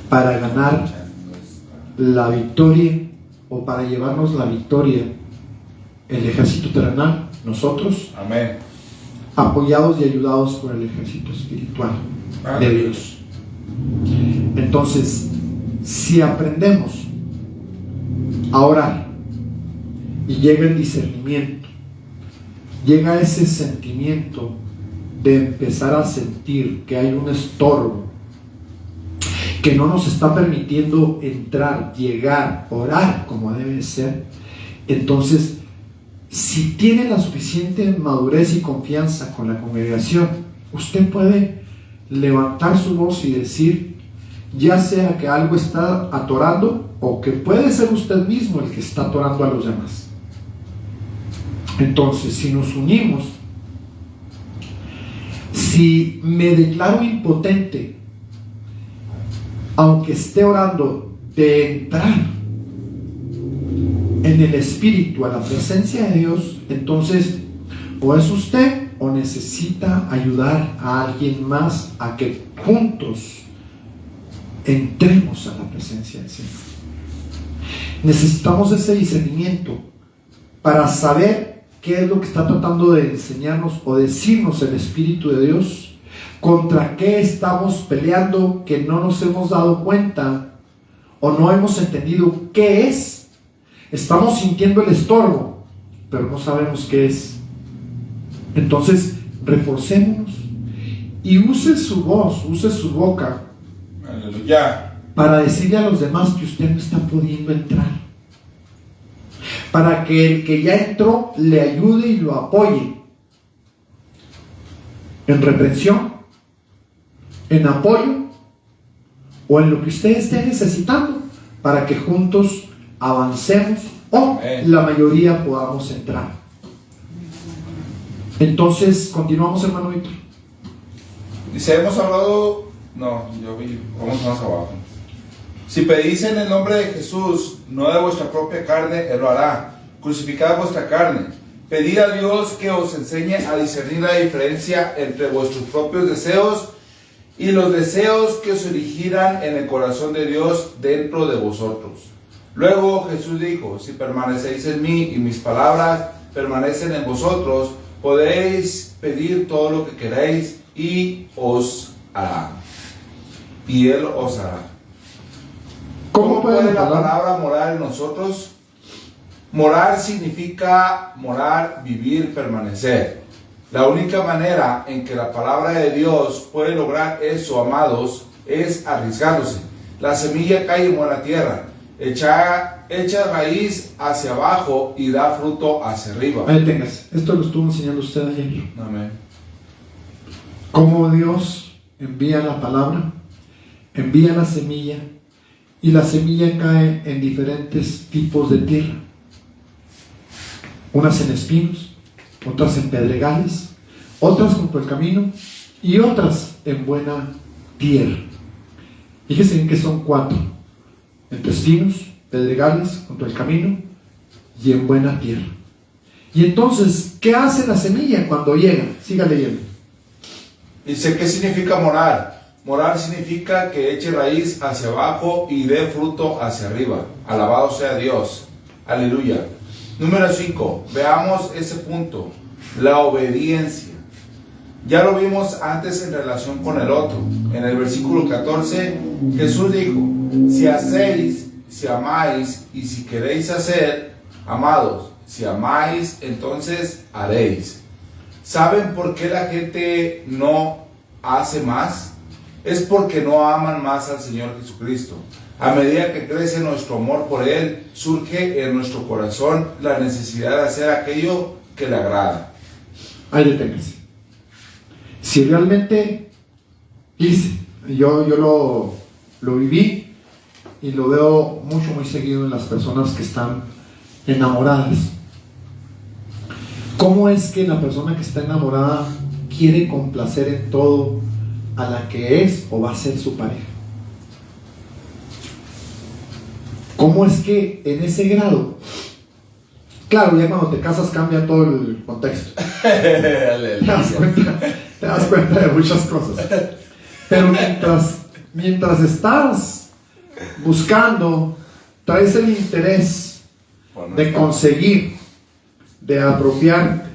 para ganar la victoria, o para llevarnos la victoria, el ejército terrenal, nosotros, Amén. apoyados y ayudados por el ejército espiritual de Dios. Entonces, si aprendemos a orar y llega el discernimiento, llega ese sentimiento de empezar a sentir que hay un estorbo que no nos está permitiendo entrar, llegar, orar como debe ser, entonces, si tiene la suficiente madurez y confianza con la congregación, usted puede levantar su voz y decir, ya sea que algo está atorando o que puede ser usted mismo el que está atorando a los demás. Entonces, si nos unimos, si me declaro impotente, aunque esté orando, de entrar en el espíritu a la presencia de Dios, entonces o es usted o necesita ayudar a alguien más a que juntos entremos a la presencia del Señor. Necesitamos ese discernimiento para saber qué es lo que está tratando de enseñarnos o decirnos el Espíritu de Dios, contra qué estamos peleando que no nos hemos dado cuenta o no hemos entendido qué es. Estamos sintiendo el estorbo, pero no sabemos qué es. Entonces, reforcémonos y use su voz, use su boca. Aleluya. Para decirle a los demás que usted no está pudiendo entrar, para que el que ya entró le ayude y lo apoye en reprensión, en apoyo o en lo que usted esté necesitando, para que juntos avancemos o la mayoría podamos entrar. Entonces, continuamos, hermano Víctor. Dice, hemos hablado... No, vamos más abajo. Si pedís en el nombre de Jesús, no de vuestra propia carne, Él lo hará. Crucificad vuestra carne. Pedid a Dios que os enseñe a discernir la diferencia entre vuestros propios deseos y los deseos que se originan en el corazón de Dios dentro de vosotros. Luego Jesús dijo: si permanecéis en mí y mis palabras permanecen en vosotros, podéis pedir todo lo que queréis y os hará. Y Él os hará. ¿Cómo puede la palabra morar en nosotros? Morar significa morar, vivir, permanecer. La única manera en que la palabra de Dios puede lograr eso, amados, es arriesgándose. La semilla cae en buena tierra, echa raíz hacia abajo y da fruto hacia arriba. Ahí tengas. Esto lo estuvo enseñando usted ayer. Amén. Cómo Dios envía la palabra, envía la semilla, y la semilla cae en diferentes tipos de tierra. Unas en espinos, otras en pedregales, otras junto al camino y otras en buena tierra. Fíjense bien que son 4: entre espinos, pedregales, junto al camino y en buena tierra. Y entonces, ¿qué hace la semilla cuando llega? Siga leyendo. Dice, ¿qué significa morar? Morar significa que eche raíz hacia abajo y dé fruto hacia arriba. Alabado sea Dios. Aleluya. Número 5. Veamos ese punto. La obediencia. Ya lo vimos antes en relación con el otro. En el versículo 14, Jesús dijo: si hacéis, si amáis y si queréis hacer, amados, si amáis, entonces haréis. ¿Saben por qué la gente no hace más? Es porque no aman más al Señor Jesucristo. A medida que crece nuestro amor por Él, surge en nuestro corazón la necesidad de hacer aquello que le agrada. Ahí deténgase. Si realmente yo lo viví y lo veo muy seguido en las personas que están enamoradas. ¿Cómo es que la persona que está enamorada quiere complacer en todo a la que es o va a ser su pareja? ¿Cómo es que en ese grado? Claro, ya cuando te casas cambia todo el contexto. Te das cuenta de muchas cosas. Pero mientras estás buscando, traes el interés de conseguir, de apropiarte,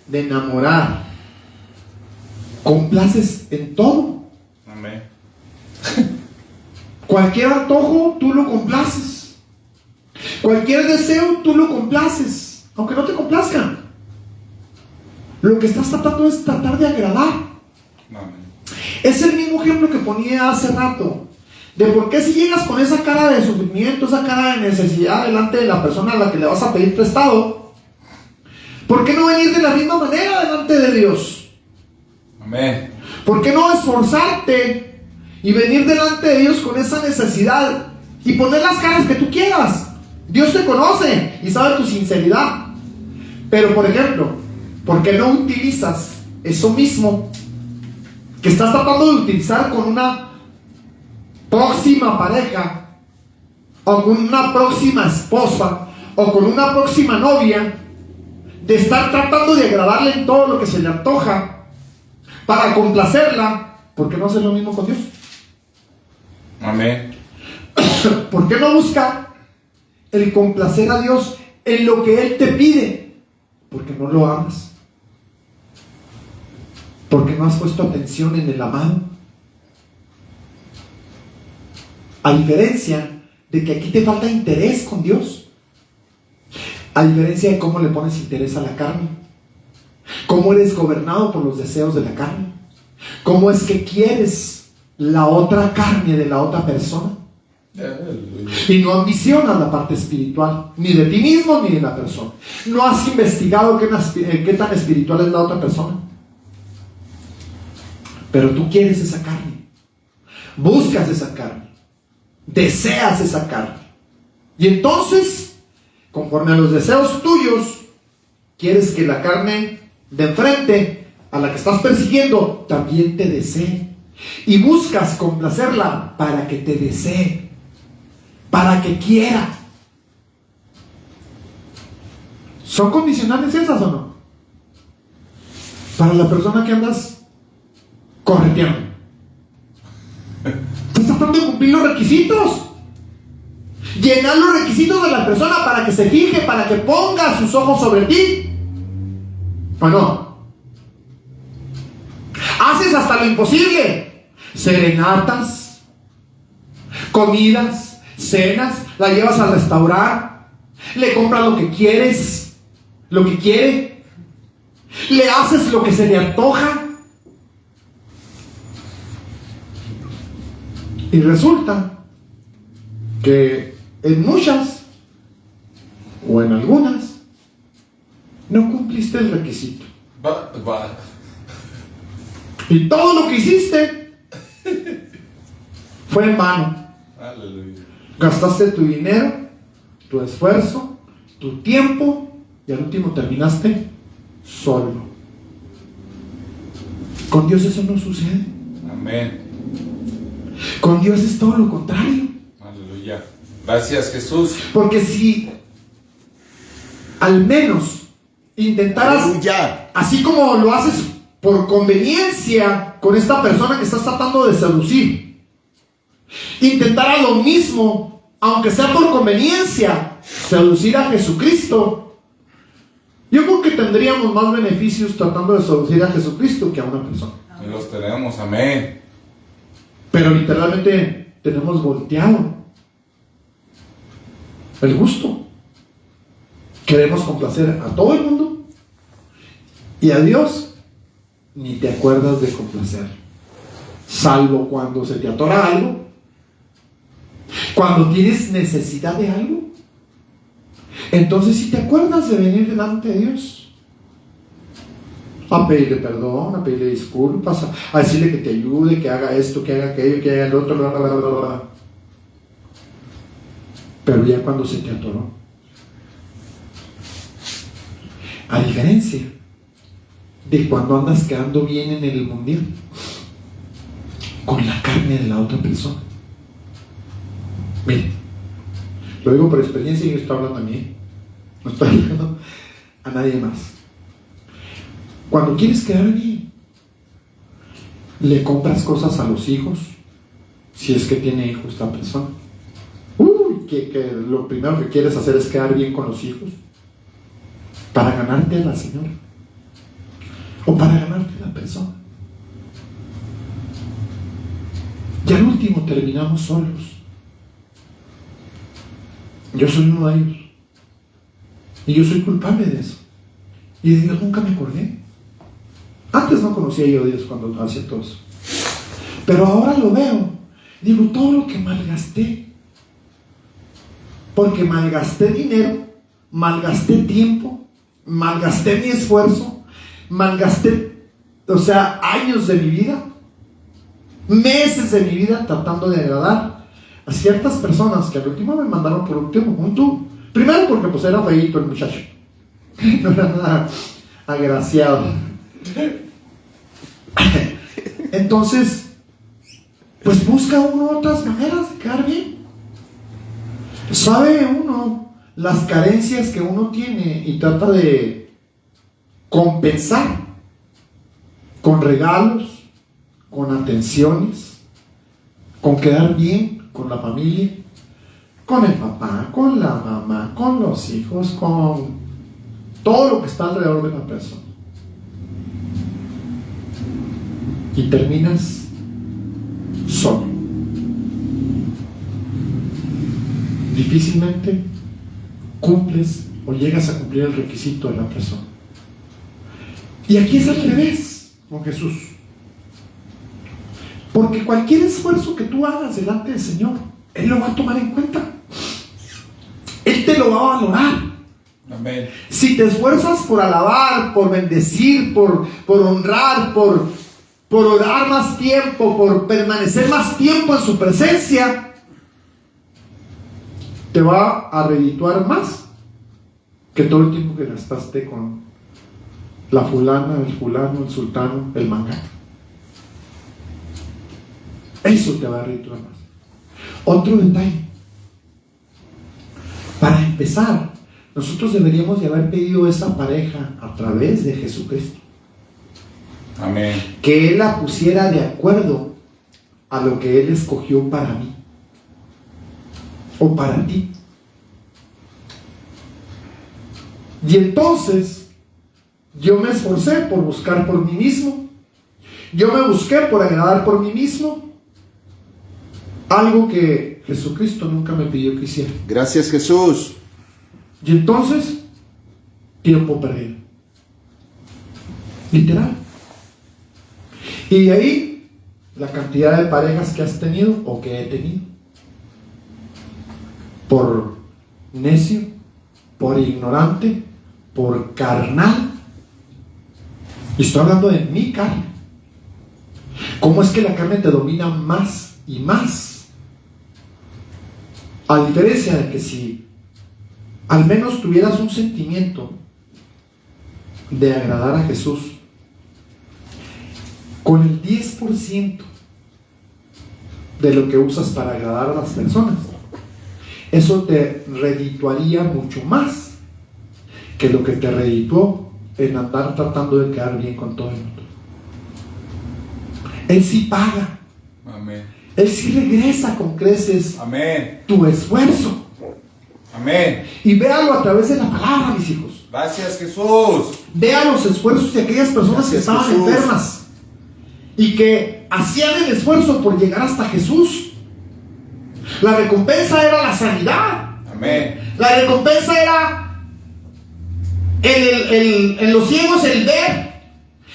de enamorar, complaces en todo. Amén. Cualquier antojo, tú lo complaces. Cualquier deseo, tú lo complaces, aunque no te complazca. Lo que estás tratando es tratar de agradar. Amén. Es el mismo ejemplo que ponía hace rato, de por qué si llegas con esa cara de sufrimiento, esa cara de necesidad delante de la persona a la que le vas a pedir prestado, ¿por qué no venir de la misma manera delante de Dios? Amén. ¿Por qué no esforzarte y venir delante de Dios con esa necesidad y poner las caras que tú quieras? Dios te conoce y sabe tu sinceridad. Pero, por ejemplo, ¿por qué no utilizas eso mismo que estás tratando de utilizar con una próxima pareja, o con una próxima esposa, o con una próxima novia, de estar tratando de agradarle en todo lo que se le antoja para complacerla? ¿Por qué no hacer lo mismo con Dios? Amén. ¿Por qué no buscar el complacer a Dios en lo que Él te pide? Porque no lo amas. Porque no has puesto atención en el amado. A diferencia de que aquí te falta interés con Dios. A diferencia de cómo le pones interés a la carne. Cómo eres gobernado por los deseos de la carne. Cómo es que quieres la otra carne de la otra persona. Y no ambicionas la parte espiritual, ni de ti mismo ni de la persona. No has investigado qué tan espiritual es la otra persona. Pero tú quieres esa carne, buscas esa carne, deseas esa carne. Y entonces, conforme a los deseos tuyos, quieres que la carne de enfrente, a la que estás persiguiendo, también te desee. Y buscas complacerla para que te desee. para que quiera. ¿Son condicionales esas o no? Para la persona que andas correteando. Estás tratando de cumplir los requisitos. Llenar los requisitos de la persona para que se fije, para que ponga sus ojos sobre ti. ¿O no? Haces hasta lo imposible. Serenatas, comidas, cenas, la llevas al restaurante, le compras lo que quieres, lo que quiere, le haces lo que se le antoja. Y resulta que en muchas o en algunas no cumpliste el requisito. Y todo lo que hiciste fue en vano. Aleluya. Gastaste tu dinero, tu esfuerzo, tu tiempo y al último terminaste solo. Con Dios eso no sucede. Amén. Con Dios es todo lo contrario. Aleluya. Gracias, Jesús. Porque si al menos intentaras, Aleluya. así como lo haces por conveniencia con esta persona que estás tratando de seducir, intentara lo mismo, aunque sea por conveniencia, seducir a Jesucristo, yo creo que tendríamos más beneficios tratando de seducir a Jesucristo que a una persona. Y los tenemos, amén. Pero literalmente tenemos volteado el gusto. Queremos complacer a todo el mundo y a Dios ni te acuerdas de complacer, salvo cuando se te atora algo, cuando tienes necesidad de algo. Entonces si te acuerdas de venir delante de Dios a pedirle perdón, a pedirle disculpas, a decirle que te ayude, que haga esto, que haga aquello, que haga el otro, bla, bla, bla, bla, bla. Pero ya cuando se te atoró, a diferencia de cuando andas quedando bien en el mundial con la carne de la otra persona. Miren, lo digo por experiencia y yo estoy hablando a mí, no estoy hablando a nadie más. Cuando quieres quedar bien, le compras cosas a los hijos, si es que tiene hijos esta persona. Que lo primero que quieres hacer es quedar bien con los hijos para ganarte a la señora o para ganarte a la persona. Y al último terminamos solos. Yo soy uno de ellos y yo soy culpable de eso, y de Dios nunca me acordé. Antes no conocía yo a Dios cuando hacía todo eso, pero ahora lo veo. Digo, todo lo que malgasté, porque malgasté dinero, malgasté tiempo, malgasté mi esfuerzo, malgasté, años de mi vida, meses de mi vida tratando de agradar a ciertas personas que al último me mandaron por último como tú. Primero porque pues era feíto el muchacho, no era nada agraciado. Entonces pues busca uno otras maneras de quedar bien. Sabe uno las carencias que uno tiene y trata de compensar con regalos, con atenciones, con quedar bien con la familia, con el papá, con la mamá, con los hijos, con todo lo que está alrededor de la persona. Y terminas solo. Difícilmente cumples o llegas a cumplir el requisito de la persona. Y aquí es al revés con Jesús. Porque cualquier esfuerzo que tú hagas delante del Señor, Él lo va a tomar en cuenta. Él te lo va a valorar. Amén. Si te esfuerzas por alabar, por bendecir, por honrar, por orar más tiempo, por permanecer más tiempo en su presencia, te va a redituar más que todo el tiempo que gastaste con la fulana, el fulano, el sultano, el mangano. Eso te va a redituar más. Otro detalle, Para empezar, nosotros deberíamos de haber pedido esa pareja a través de Jesucristo. Amén. Que Él la pusiera de acuerdo a lo que Él escogió para mí o para ti. Y entonces yo me esforcé por buscar por mí mismo. Yo me busqué por agradar por mí mismo. Algo que Jesucristo nunca me pidió que hiciera. Gracias, Jesús. Y entonces, tiempo perdido. Literal. Y de ahí, la cantidad de parejas que has tenido o que he tenido. Por necio, por ignorante, por carnal. Y estoy hablando de mi carne. ¿Cómo es que la carne te domina más y más? A diferencia de que si al menos tuvieras un sentimiento de agradar a Jesús, con el 10% de lo que usas para agradar a las personas, eso te redituaría mucho más que lo que te redituó en andar tratando de quedar bien con todo el mundo. Él sí paga. Amén. Él sí regresa con creces Amén. tu esfuerzo. Amén. Y véalo a través de la palabra, mis hijos. Gracias, Jesús. Vea los esfuerzos de aquellas personas que Gracias, estaban Jesús. enfermas y que hacían el esfuerzo por llegar hasta Jesús. La recompensa era la sanidad. Amén. La recompensa era en los ciegos el ver.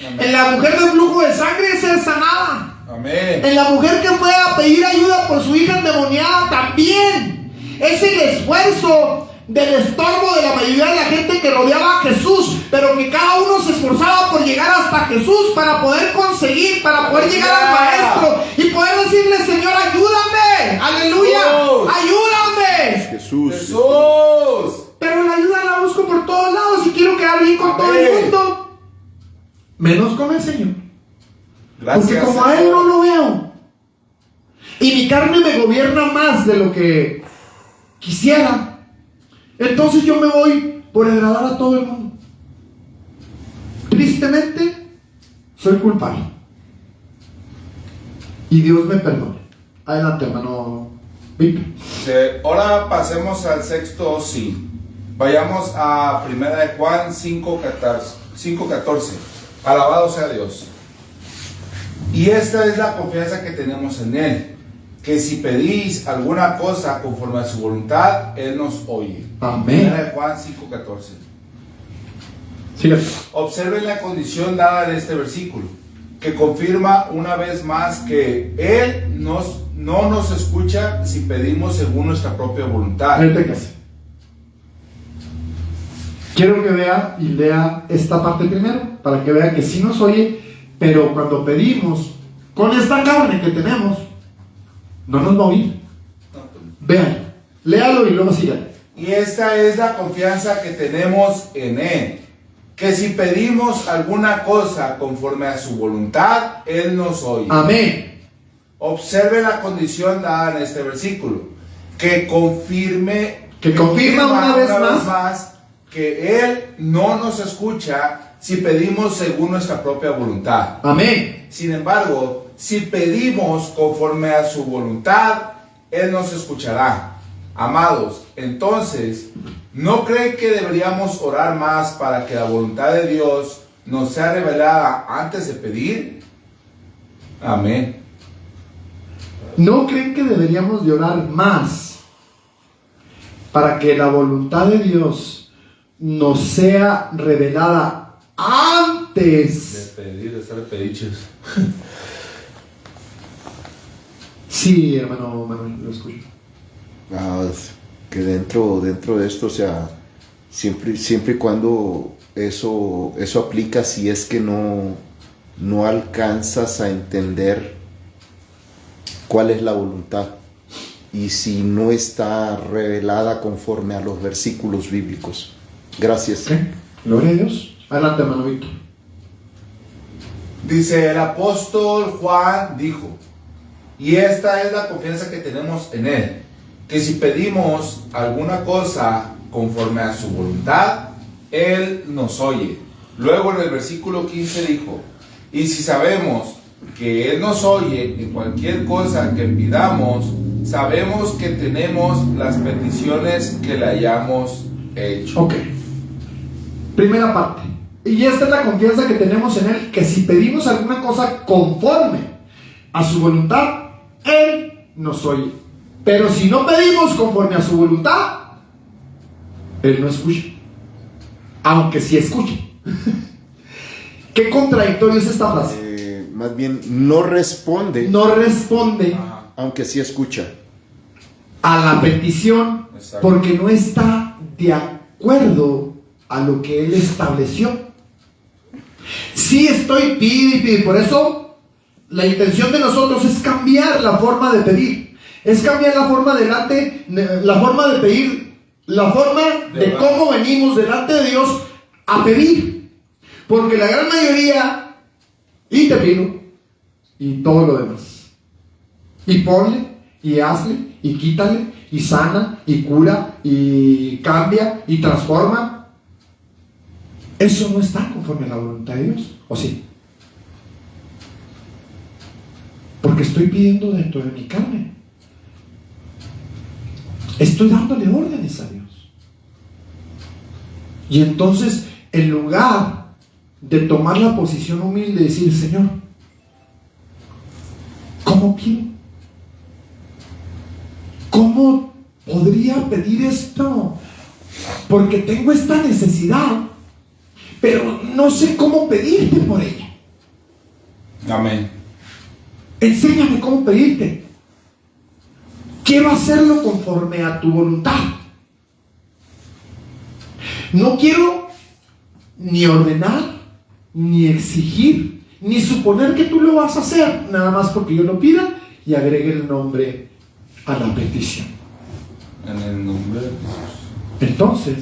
Amén. En la mujer de flujo de sangre ser sanada. Amén. En la mujer que fue a pedir ayuda por su hija endemoniada también. Es el esfuerzo del estorbo de la mayoría de la gente que rodeaba a Jesús, pero que cada uno se esforzaba por llegar hasta Jesús para poder conseguir, para poder llegar al Maestro y poder decirle: Señor, ayúdame, aleluya, Jesús. ayúdame. Jesús. Jesús. Pero la ayuda la busco por todos lados y quiero quedar bien con todo el Amén. mundo, menos con el Señor. Gracias, Porque como a Él Señor. no lo veo y mi carne me gobierna más de lo que quisiera, entonces yo me voy por agradar a todo el mundo. Tristemente, soy culpable. Y Dios me perdone. Adelante, hermano Víctor. Ahora pasemos al sexto sí. Vayamos a 1 de Juan 5:14. Alabado sea Dios. Y esta es la confianza que tenemos en Él, que si pedís alguna cosa conforme a su voluntad, Él nos oye. Amén. 1 de Juan 5:14. Síguete. Observen la condición dada en este versículo, que confirma una vez más que Él no nos escucha si pedimos según nuestra propia voluntad. Deténgase. Quiero que vea y lea esta parte primero, para que vea que sí nos oye, pero cuando pedimos con esta carne que tenemos, no nos va a oír. Vean, léalo y luego sigan. Y esta es la confianza que tenemos en Él, que si pedimos alguna cosa conforme a su voluntad, Él nos oye. Amén. Observe la condición dada en este versículo, que confirma una vez más que Él no nos escucha si pedimos según nuestra propia voluntad. Amén. Sin embargo, si pedimos conforme a su voluntad, Él nos escuchará. Amados, entonces, ¿no creen que deberíamos orar más para que la voluntad de Dios nos sea revelada antes de pedir? Amén. ¿No creen que deberíamos de orar más para que la voluntad de Dios nos sea revelada antes? De pedir, de estar pediches. Sí, hermano Manuel, lo escucho. Que dentro de esto, o sea, siempre y cuando eso aplica, si es que no alcanzas a entender cuál es la voluntad y si no está revelada conforme a los versículos bíblicos. Gracias. ¿Ok? Gloria a Dios. Adelante, hermano Víctor. Dice el apóstol Juan dijo, y esta es la confianza que tenemos en Él, que si pedimos alguna cosa conforme a su voluntad, Él nos oye. Luego en el versículo 15 dijo, y si sabemos que Él nos oye en cualquier cosa que pidamos, sabemos que tenemos las peticiones que le hayamos hecho. Ok. Primera parte. Y esta es la confianza que tenemos en Él, que si pedimos alguna cosa conforme a su voluntad, Él nos oye. Pero si no pedimos conforme a su voluntad, Él no escucha. Aunque sí escucha. ¿Qué contradictorio es esta frase? Más bien, no responde, No responde aunque sí escucha. a la petición. Exacto. Porque no está de acuerdo a lo que Él estableció. Sí estoy pide. Por eso la intención de nosotros es cambiar la forma de pedir. Es cambiar la forma la forma de pedir, la forma de cómo venimos delante de Dios a pedir. Porque la gran mayoría, y te pido, y todo lo demás. Y ponle, y hazle, y quítale, y sana, y cura, y cambia, y transforma. Eso no está conforme a la voluntad de Dios, ¿o sí? Porque estoy pidiendo dentro de mi carne. Estoy dándole órdenes a Dios. Y entonces, en lugar de tomar la posición humilde y decir, Señor, ¿cómo pido? ¿Cómo podría pedir esto? Porque tengo esta necesidad, pero no sé cómo pedirte por ella. Amén. Enséñame cómo pedirte. Quiero hacerlo conforme a tu voluntad. No quiero ni ordenar, ni exigir, ni suponer que tú lo vas a hacer, nada más porque yo lo pida y agregue el nombre a la petición. En el nombre de Jesús. Entonces,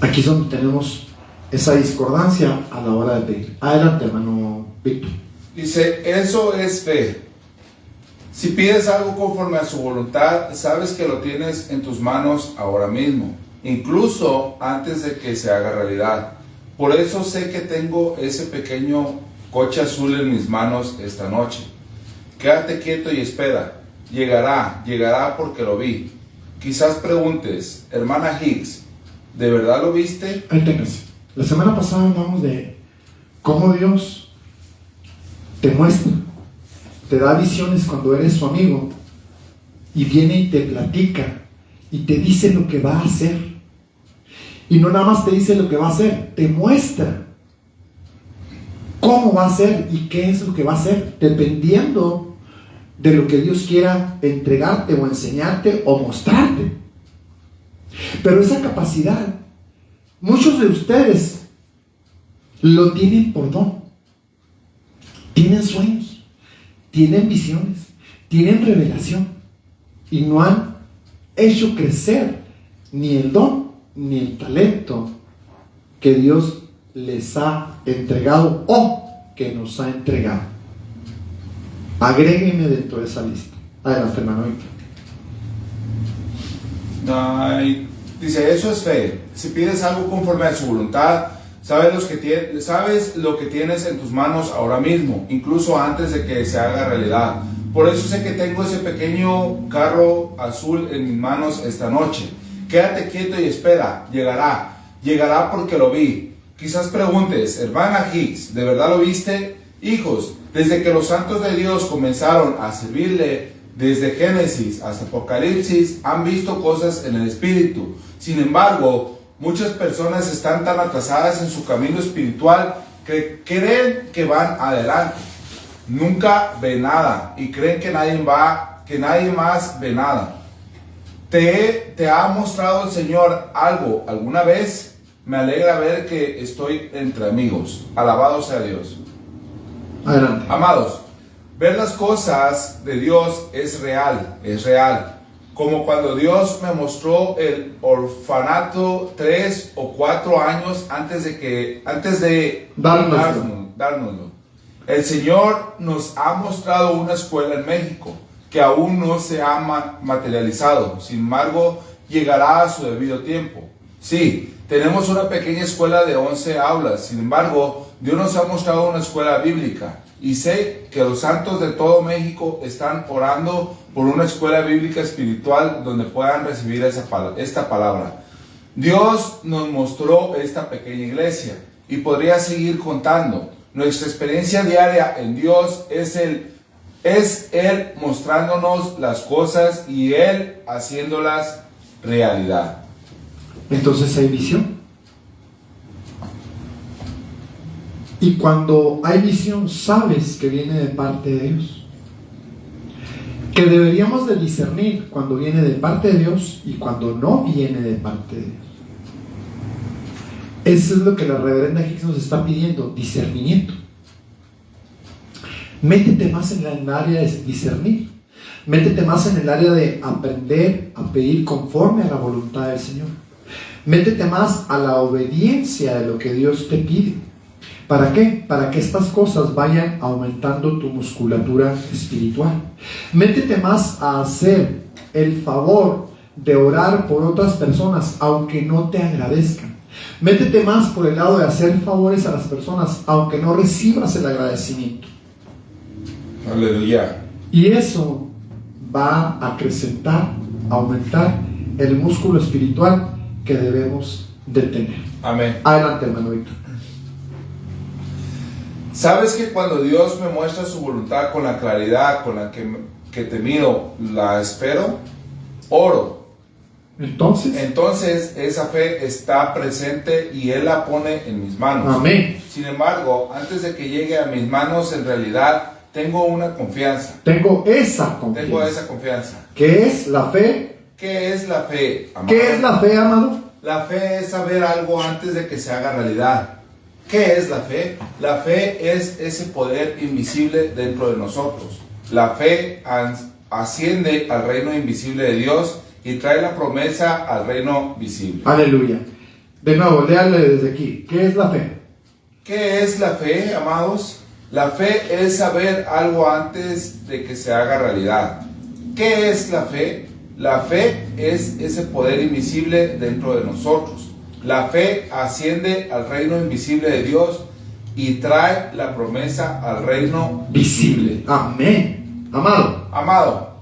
aquí es donde tenemos esa discordancia a la hora de pedir. Adelante, hermano Víctor. Dice, eso es fe. Si pides algo conforme a su voluntad, sabes que lo tienes en tus manos ahora mismo, incluso antes de que se haga realidad. Por eso sé que tengo ese pequeño coche azul en mis manos esta noche. Quédate quieto y espera. Llegará porque lo vi. Quizás preguntes, hermana Hicks, ¿de verdad lo viste? Ahí téngase. La semana pasada hablamos de cómo Dios te muestra, te da visiones cuando eres su amigo y viene y te platica y te dice lo que va a hacer. Y no nada más te dice lo que va a hacer, te muestra cómo va a hacer y qué es lo que va a hacer, dependiendo de lo que Dios quiera entregarte o enseñarte o mostrarte. Pero esa capacidad, muchos de ustedes lo tienen por don. Tienen sueños, tienen visiones, tienen revelación y no han hecho crecer ni el don ni el talento que Dios les ha entregado o que nos ha entregado. Agréguenme dentro de esa lista. Adelante, hermano Víctor. Dice, eso es fe. Si pides algo conforme a su voluntad, sabes lo que tienes en tus manos ahora mismo, incluso antes de que se haga realidad. Por eso sé que tengo ese pequeño carro azul en mis manos esta noche. Quédate quieto y espera. Llegará porque lo vi. Quizás preguntes, hermana Hicks, ¿de verdad lo viste? Hijos, desde que los santos de Dios comenzaron a servirle, desde Génesis hasta Apocalipsis, han visto cosas en el Espíritu. Sin embargo, muchas personas están tan atrasadas en su camino espiritual que creen que van adelante. Nunca ven nada y creen que nadie más ve nada. ¿Te ha mostrado el Señor algo alguna vez? Me alegra ver que estoy entre amigos. Alabado sea Dios. Adelante. Amados, ver las cosas de Dios es real. Como cuando Dios me mostró el orfanato 3 o 4 años antes de dárnoslo. El Señor nos ha mostrado una escuela en México que aún no se ha materializado. Sin embargo, llegará a su debido tiempo. Sí, tenemos una pequeña escuela de 11 aulas. Sin embargo, Dios nos ha mostrado una escuela bíblica. Y sé que los santos de todo México están orando por una escuela bíblica espiritual donde puedan recibir esta palabra. Dios nos mostró esta pequeña iglesia y podría seguir contando. Nuestra experiencia diaria en Dios es Él mostrándonos las cosas y Él haciéndolas realidad. Entonces hay visión. Y cuando hay visión, sabes que viene de parte de Dios. Que deberíamos de discernir cuando viene de parte de Dios y cuando no viene de parte de Dios. Eso es lo que la reverenda Hicks nos está pidiendo, discernimiento. Métete más en el área de discernir. Métete más en el área de aprender a pedir conforme a la voluntad del Señor. Métete más a la obediencia de lo que Dios te pide. ¿Para qué? Para que estas cosas vayan aumentando tu musculatura espiritual. Métete más a hacer el favor de orar por otras personas, aunque no te agradezcan. Métete más por el lado de hacer favores a las personas, aunque no recibas el agradecimiento. Aleluya. Y eso va a acrecentar, a aumentar el músculo espiritual que debemos de tener. Amén. Adelante, hermano Víctor. ¿Sabes que cuando Dios me muestra su voluntad con la claridad con la que te miro, la espero? Oro. Entonces esa fe está presente y Él la pone en mis manos. Amén. Sin embargo, antes de que llegue a mis manos, en realidad tengo una confianza. Tengo esa confianza. ¿Qué es la fe? ¿Qué es la fe, amado? ¿Qué es la fe, amado? La fe es saber algo antes de que se haga realidad. ¿Qué es la fe? La fe es ese poder invisible dentro de nosotros. La fe asciende al reino invisible de Dios y trae la promesa al reino visible. Aleluya. De nuevo, léale desde aquí. ¿Qué es la fe? ¿Qué es la fe, amados? La fe es saber algo antes de que se haga realidad. ¿Qué es la fe? La fe es ese poder invisible dentro de nosotros. La fe asciende al reino invisible de Dios y trae la promesa al reino visible. Amén. Amado,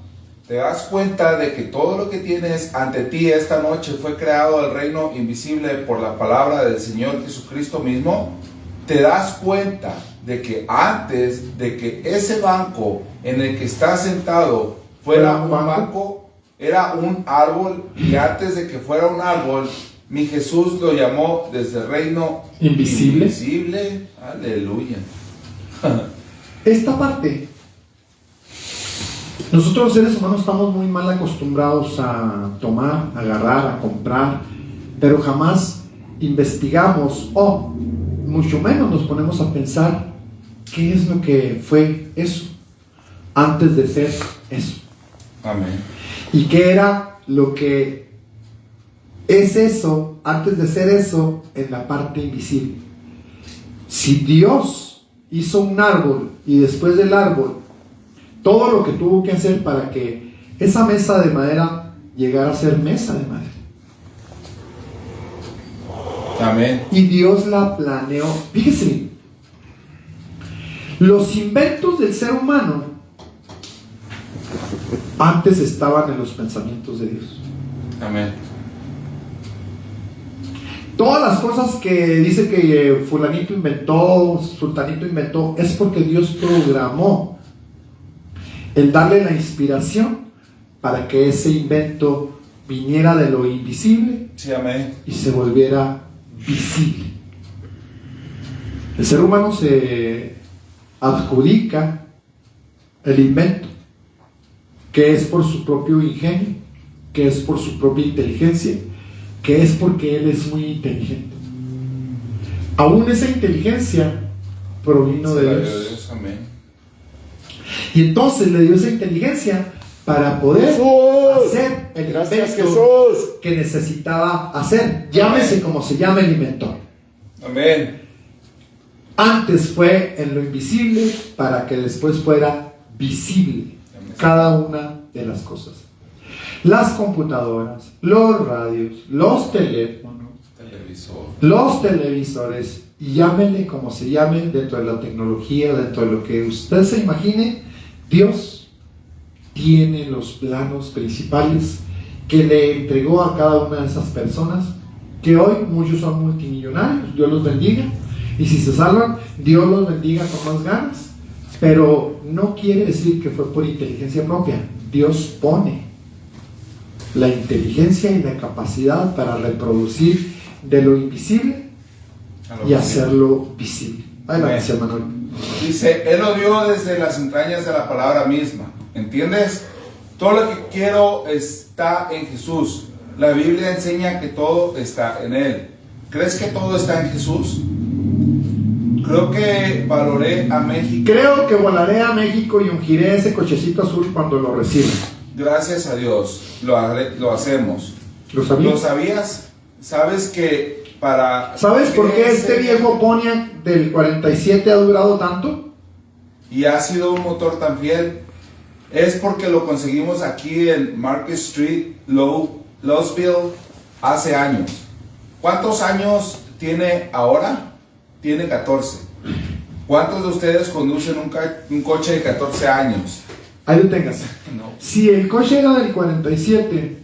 ¿te das cuenta de que todo lo que tienes ante ti esta noche fue creado al reino invisible por la palabra del Señor Jesucristo mismo? ¿Te das cuenta de que antes de que ese banco en el que estás sentado fuera un banco, era un árbol, y antes de que fuera un árbol, mi Jesús lo llamó desde el reino invisible? Aleluya. Esta parte, nosotros los seres humanos estamos muy mal acostumbrados a tomar, a agarrar, a comprar, pero jamás investigamos o mucho menos nos ponemos a pensar qué es lo que fue eso antes de ser eso. Amén. Y qué era lo que es eso antes de ser eso en la parte invisible. Si Dios hizo un árbol y después del árbol todo lo que tuvo que hacer para que esa mesa de madera llegara a ser mesa de madera. Amén. Y Dios la planeó. Fíjese bien, los inventos del ser humano antes estaban en los pensamientos de Dios. Amén. Todas las cosas que dice que fulanito inventó, sultanito inventó, es porque Dios programó el darle la inspiración para que ese invento viniera de lo invisible, Sí, amén. y se volviera visible. El ser humano se adjudica el invento, que es por su propio ingenio, que es por su propia inteligencia, que es porque él es muy inteligente. Aún esa inteligencia provino de Dios. Amén. Y entonces le dio esa inteligencia para poder hacer el invento que necesitaba hacer. Llámese como se llame el inventor. Amén. Antes fue en lo invisible para que después fuera visible. cada una de las cosas. Las computadoras, los radios, los teléfonos, los televisores, y llámenle como se llame dentro de la tecnología, dentro de lo que usted se imagine, Dios tiene los planos principales que le entregó a cada una de esas personas, que hoy muchos son multimillonarios, Dios los bendiga, y si se salvan, Dios los bendiga con más ganas, pero no quiere decir que fue por inteligencia propia. Dios pone la inteligencia y la capacidad para reproducir de lo invisible y hacerlo visible. Adelante, hermano. Dice, Él lo dio desde las entrañas de la palabra misma. ¿Entiendes? Todo lo que quiero está en Jesús. La Biblia enseña que todo está en Él. ¿Crees que todo está en Jesús? Creo que volaré a México. Creo que volaré a México y ungiré ese cochecito azul cuando lo reciba. Gracias a Dios, lo hacemos. ¿Lo sabías? ¿Lo sabías? ¿Sabes que para... ¿Sabes por qué este viejo Pontiac del 47 ha durado tanto? Y ha sido un motor tan fiel. Es porque lo conseguimos aquí en Market Street, Louisville, hace años. ¿Cuántos años tiene ahora? Tiene 14. ¿Cuántos de ustedes conducen un coche de 14 años? Ahí lo tengas. No. Si el coche era del 47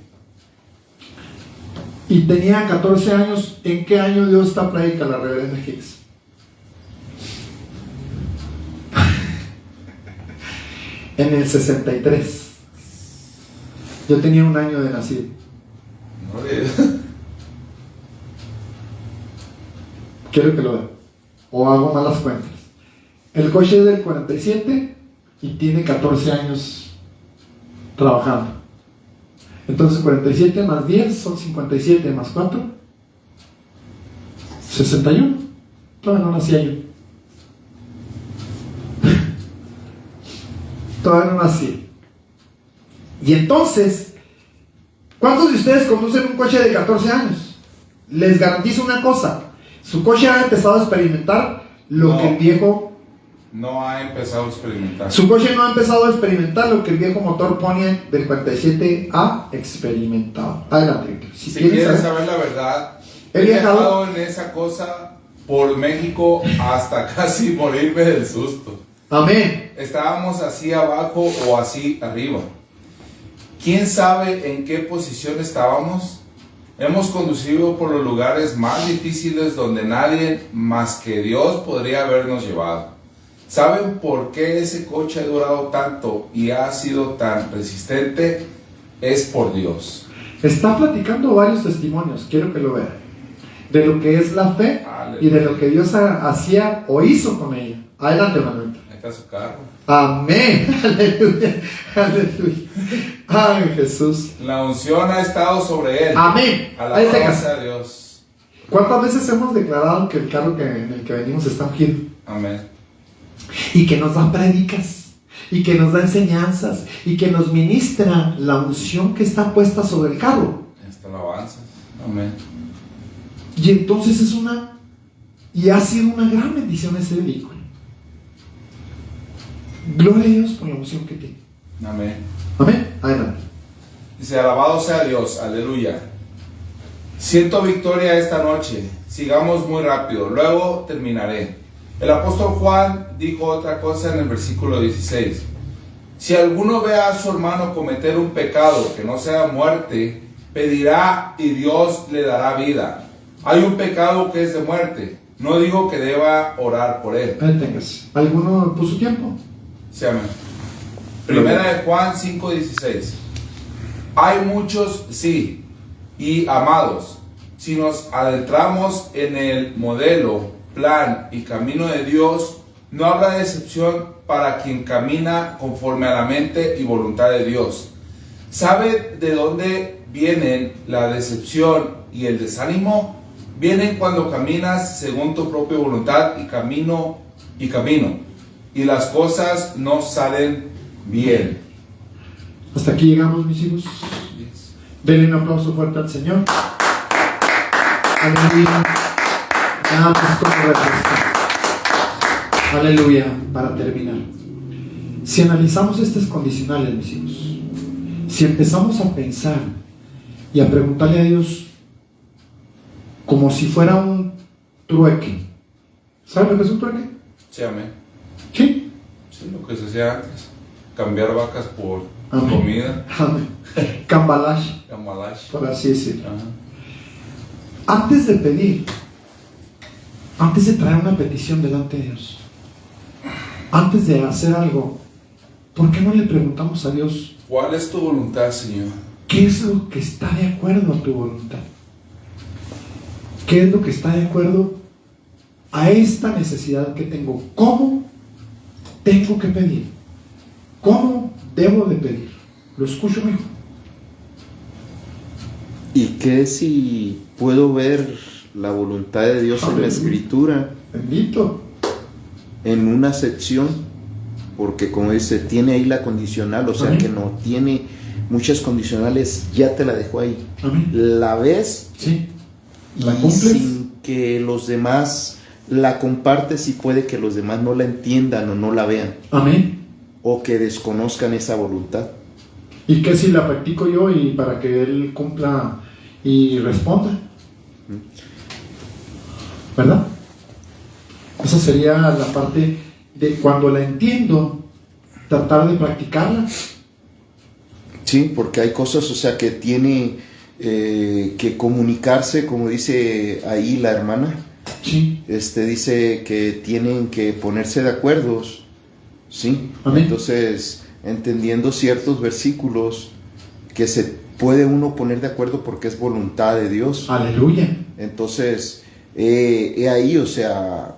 y tenía 14 años, ¿en qué año dio esta prédica la reverenda Hicks? En el 63. Yo tenía un año de nacido. Quiero que lo vean. O hago malas cuentas. El coche es del 47 y tiene 14 años trabajando. Entonces 47 más 10 son 57 más 4 61. Todavía no nacía yo. Todavía no nací. Y entonces, ¿cuántos de ustedes conducen un coche de 14 años? Les garantizo una cosa: su coche ha empezado a experimentar lo que el viejo... No ha empezado a experimentar. Su coche no ha empezado a experimentar lo que el viejo motor Pontiac del 47 ha experimentado. Adelante, Víctor. Si quieres saber la verdad, he viajado en esa cosa por México hasta casi morirme del susto. Amén. Estábamos así abajo o así arriba. ¿Quién sabe en qué posición estábamos? Hemos conducido por los lugares más difíciles donde nadie más que Dios podría habernos llevado. ¿Saben por qué ese coche ha durado tanto y ha sido tan resistente? Es por Dios. Está platicando varios testimonios, quiero que lo vean, de lo que es la fe. Aleluya. Y de lo que Dios hacía o hizo con ella. Adelante, Manuel. Ahí está su carro. Amén. Aleluya. Aleluya. Ay, Jesús. La unción ha estado sobre él. Amén. Alabanza a Dios. ¿Cuántas veces hemos declarado que el carro en el que venimos está ungido? Amén. Y que nos da prédicas, y que nos da enseñanzas, y que nos ministra la unción que está puesta sobre el carro. Esta alabanza. Amén. Y entonces ha sido una gran bendición ese vehículo. Gloria a Dios por la unción que tiene. Amén. Amén. Adelante. Dice, alabado sea Dios. Aleluya. Siento victoria esta noche. Sigamos muy rápido. Luego terminaré. El apóstol Juan dijo otra cosa en el versículo 16. Si alguno ve a su hermano cometer un pecado que no sea muerte, pedirá y Dios le dará vida. Hay un pecado que es de muerte. No digo que deba orar por él. Ahí tengas. ¿Alguno puso tiempo? Sí, amén. Primera de Juan 5:16. Hay muchos, sí, y amados. Si nos adentramos en el modelo, plan y camino de Dios, no habrá decepción para quien camina conforme a la mente y voluntad de Dios. ¿Sabe de dónde vienen la decepción y el desánimo? Vienen cuando caminas según tu propia voluntad y camino, y las cosas no salen bien. Hasta aquí llegamos, mis hijos. Denle un aplauso fuerte al Señor. Aleluya. Nada más como refrescar. Aleluya. Para terminar, Si analizamos estas condicionales, mis hijos, si empezamos a pensar y a preguntarle a Dios como si fuera un trueque, ¿sabe lo que es un trueque? Sí, amén. Sí. Sí, lo que se hacía antes. Cambiar vacas por Amén. comida. Amén. Cambalache, Camalash. por así decirlo. Ajá. Antes de pedir, antes de traer una petición delante de Dios, antes de hacer algo, ¿por qué no le preguntamos a Dios ¿Cuál es tu voluntad, Señor? qué es lo que está de acuerdo a tu voluntad? ¿Qué es lo que está de acuerdo a esta necesidad que tengo? ¿Cómo tengo que pedir? ¿Cómo debo de pedir? ¿Lo escucho, mijo? ¿Y qué si puedo ver la voluntad de Dios en la Escritura, Bendito. en una sección? Porque como dice, tiene ahí la condicional, o sea Amén. que no tiene muchas condicionales, ya te la dejó ahí. Amén. La ves Sí. ¿La y cumples? sin que los demás la compartes, y puede que los demás no la entiendan o no la vean, Amén. o que desconozcan esa voluntad. ¿Y qué si la practico yo y para que Él cumpla y responda? ¿Verdad? Esa sería la parte de cuando la entiendo, tratar de practicarla. Sí, porque hay cosas, o sea, que tiene que comunicarse, como dice ahí la hermana. Sí. Dice que tienen que ponerse de acuerdo, ¿sí? Amén. Entonces, entendiendo ciertos versículos, que se puede uno poner de acuerdo porque es voluntad de Dios. Aleluya. Entonces, ahí, o sea,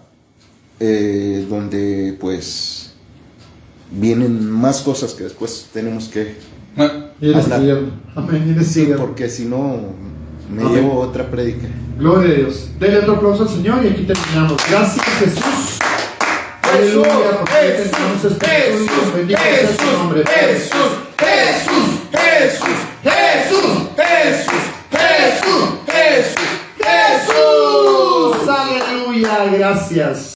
donde pues vienen más cosas que después tenemos que Ir hablar. estudiando. Amén. Ir Sí, estudiando. porque si no, me Amén. llevo otra prédica. Gloria a Dios. Denle otro aplauso al Señor y aquí terminamos. Gracias, Jesús. Aleluya. Porque ya terminamos este estudio. Bendito sea su nombre. Jesús, Jesús, Jesús, Jesús, Jesús, Jesús, Jesús, Jesús. Aleluya. Gracias.